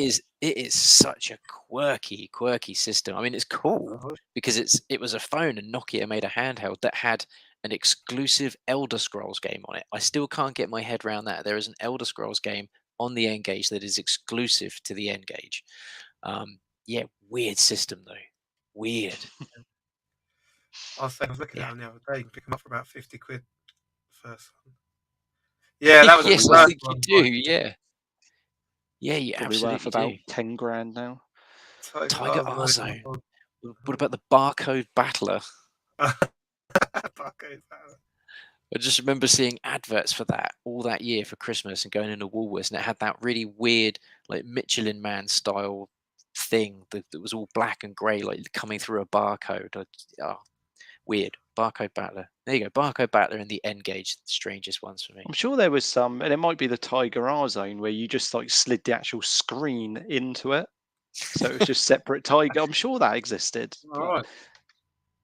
is such a quirky system. I mean, it's cool Oh, because it was a phone and Nokia made a handheld that had an exclusive Elder Scrolls game on it. I still can't get my head around that. There is an Elder Scrolls game on the N-Gage that is exclusive to the N-Gage. Yeah, weird system though. Weird. I was looking at Yeah. them the other day. You can pick them up for about 50 quid. The first one. Yeah, that was Yes, the I first think you one. do. Yeah. Yeah, you Probably worth absolutely about do. 10 grand now. Tiger Ozone. Arzo. What about the Barcode Battler? Barcode Battler. I just remember seeing adverts for that all that year for Christmas and going into Woolworths, and it had that really weird, like Michelin Man style thing that was all black and grey, like coming through a barcode. Weird. Barcode Battler. There you go. Barcode Battler and the N-Gage, the strangest ones for me. I'm sure there was some, and it might be the Tiger R Zone where you just like slid the actual screen into it. So it was just separate Tiger. I'm sure that existed. All right.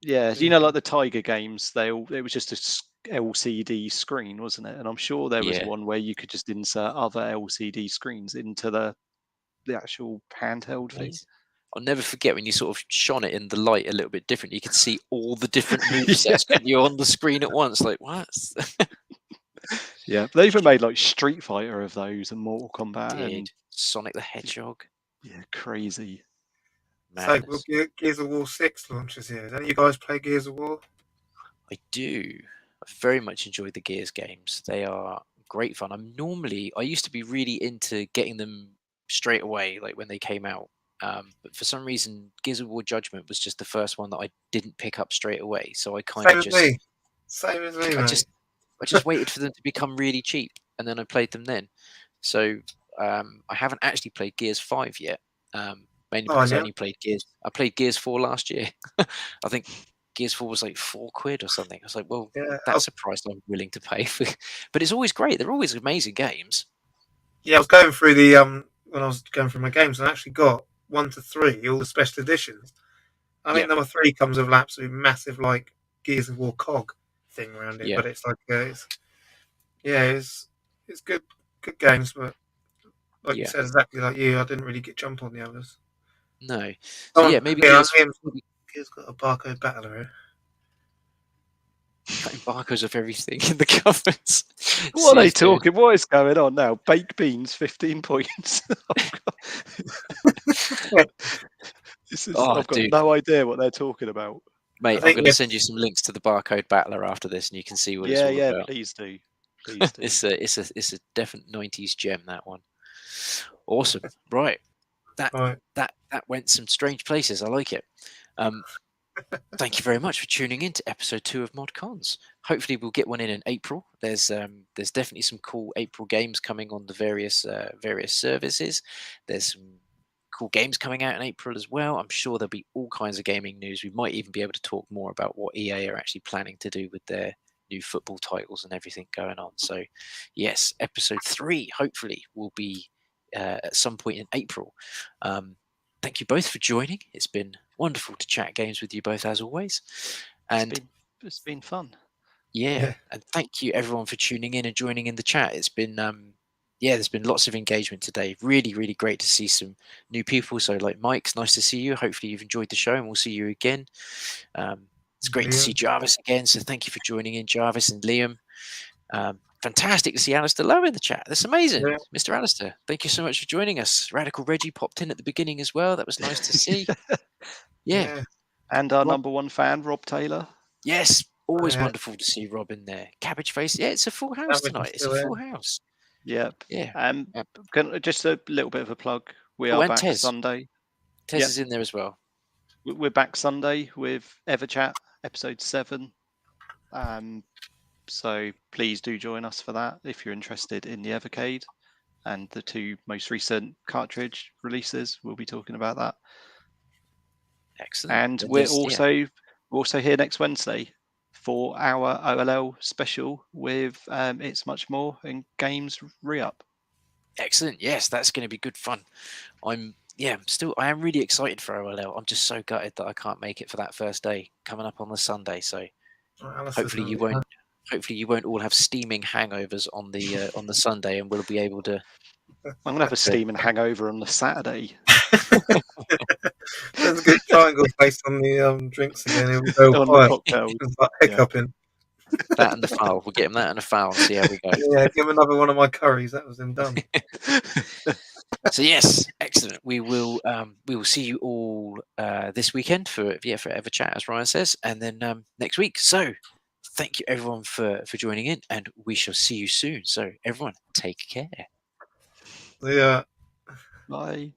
Yeah, you know, like the Tiger games, it was just a LCD screen, wasn't it? And I'm sure there was Yeah. one where you could just insert other LCD screens into the actual handheld thing. Amazing. I'll never forget when you sort of shone it in the light a little bit different. You could see all the different Yeah. movesets couldn't you, on the screen at once. Like, what? Yeah, they even made like Street Fighter of those and Mortal Kombat and Sonic the Hedgehog. yeah, crazy. Madness. So, well, Gears of War 6 launches here. Any of you guys play Gears of War? I do. I very much enjoyed the Gears games. They are great fun. I used to be really into getting them straight away, like when they came out. But for some reason, Gears of War Judgment was just the first one that I didn't pick up straight away. So I kind of just, Same as me, I mate. just waited for them to become really cheap, and then I played them then. So I haven't actually played Gears 5 yet. Mainly because I only played Gears. I played Gears 4 last year. I think Gears 4 was like £4 or something. I was like, well, that's a price I'm willing to pay for. But it's always great. They're always amazing games. Yeah, I was going through the when I was going through my games, and I actually got 1 to 3, all the special editions. I think number 3 comes with an absolute massive like Gears of War cog thing around it, but it's like it's good games, but like you said, exactly like you, I didn't really get jump on the others. No. So maybe Gears got a Barcode Battler here. Cutting barcodes of everything in the covers. What are they talking? What is going on now? Baked beans, 15 points. I've got no idea what they're talking about. Mate, I'm going to send you some links to the Barcode Battler after this, and you can see what it's all about. Yeah, please do. Please do. It's a definite 90s gem, that one. Awesome. Right. That went some strange places. I like it. Thank you very much for tuning in to episode 2 of Mod Cons. Hopefully we'll get one in April. There's definitely some cool April games coming on the various services. There's some cool games coming out in April as well. I'm sure there'll be all kinds of gaming news. We might even be able to talk more about what EA are actually planning to do with their new football titles and everything going on. So yes, episode 3 hopefully will be at some point in April. Thank you both for joining. It's been wonderful to chat games with you both as always. And it's been fun. Yeah. And thank you everyone for tuning in and joining in the chat. It's been there's been lots of engagement today. Really, really great to see some new people. So like Mike's nice to see you. Hopefully you've enjoyed the show and we'll see you again. It's great to see Jarvis again. So thank you for joining in, Jarvis and Liam. Fantastic to see Alistair Lowe in the chat. That's amazing. Mr. Alistair, thank you so much for joining us. Radical Reggie popped in at the beginning as well. That was nice to see. Yeah. And our number 1 fan, Rob Taylor. Yes. Always wonderful to see Rob in there. Cabbage Face. Yeah, it's a full house tonight. It's a full house. Yep. Yeah. Just a little bit of a plug. We are back Sunday. Tez is in there as well. we're back Sunday with Everchat episode 7. So please do join us for that if you're interested in the Evercade and the 2 most recent cartridge releases. We'll be talking about that. Excellent. And And we're yes, yeah. also here next Wednesday for our OLL special with It's Much More and Games Re-Up. Excellent. Yes, that's going to be good fun. I am really excited for OLL. I'm just so gutted that I can't make it for that first day coming up on the Sunday. So hopefully you won't all have steaming hangovers on the Sunday, and we'll be able to. I'm gonna have a steaming hangover on the Saturday. There's a good triangle based on the drinks again. It will go On the quiet. cocktails. It's like hiccuping. That and the foul. We'll get him that and a foul and see how we go. Yeah, give him another one of my curries. That was him done. So yes, excellent. We will see you all this weekend for Everchat, as Ryan says, and then next week. So thank you everyone for joining in, and we shall see you soon. So everyone, take care. Yeah. Bye.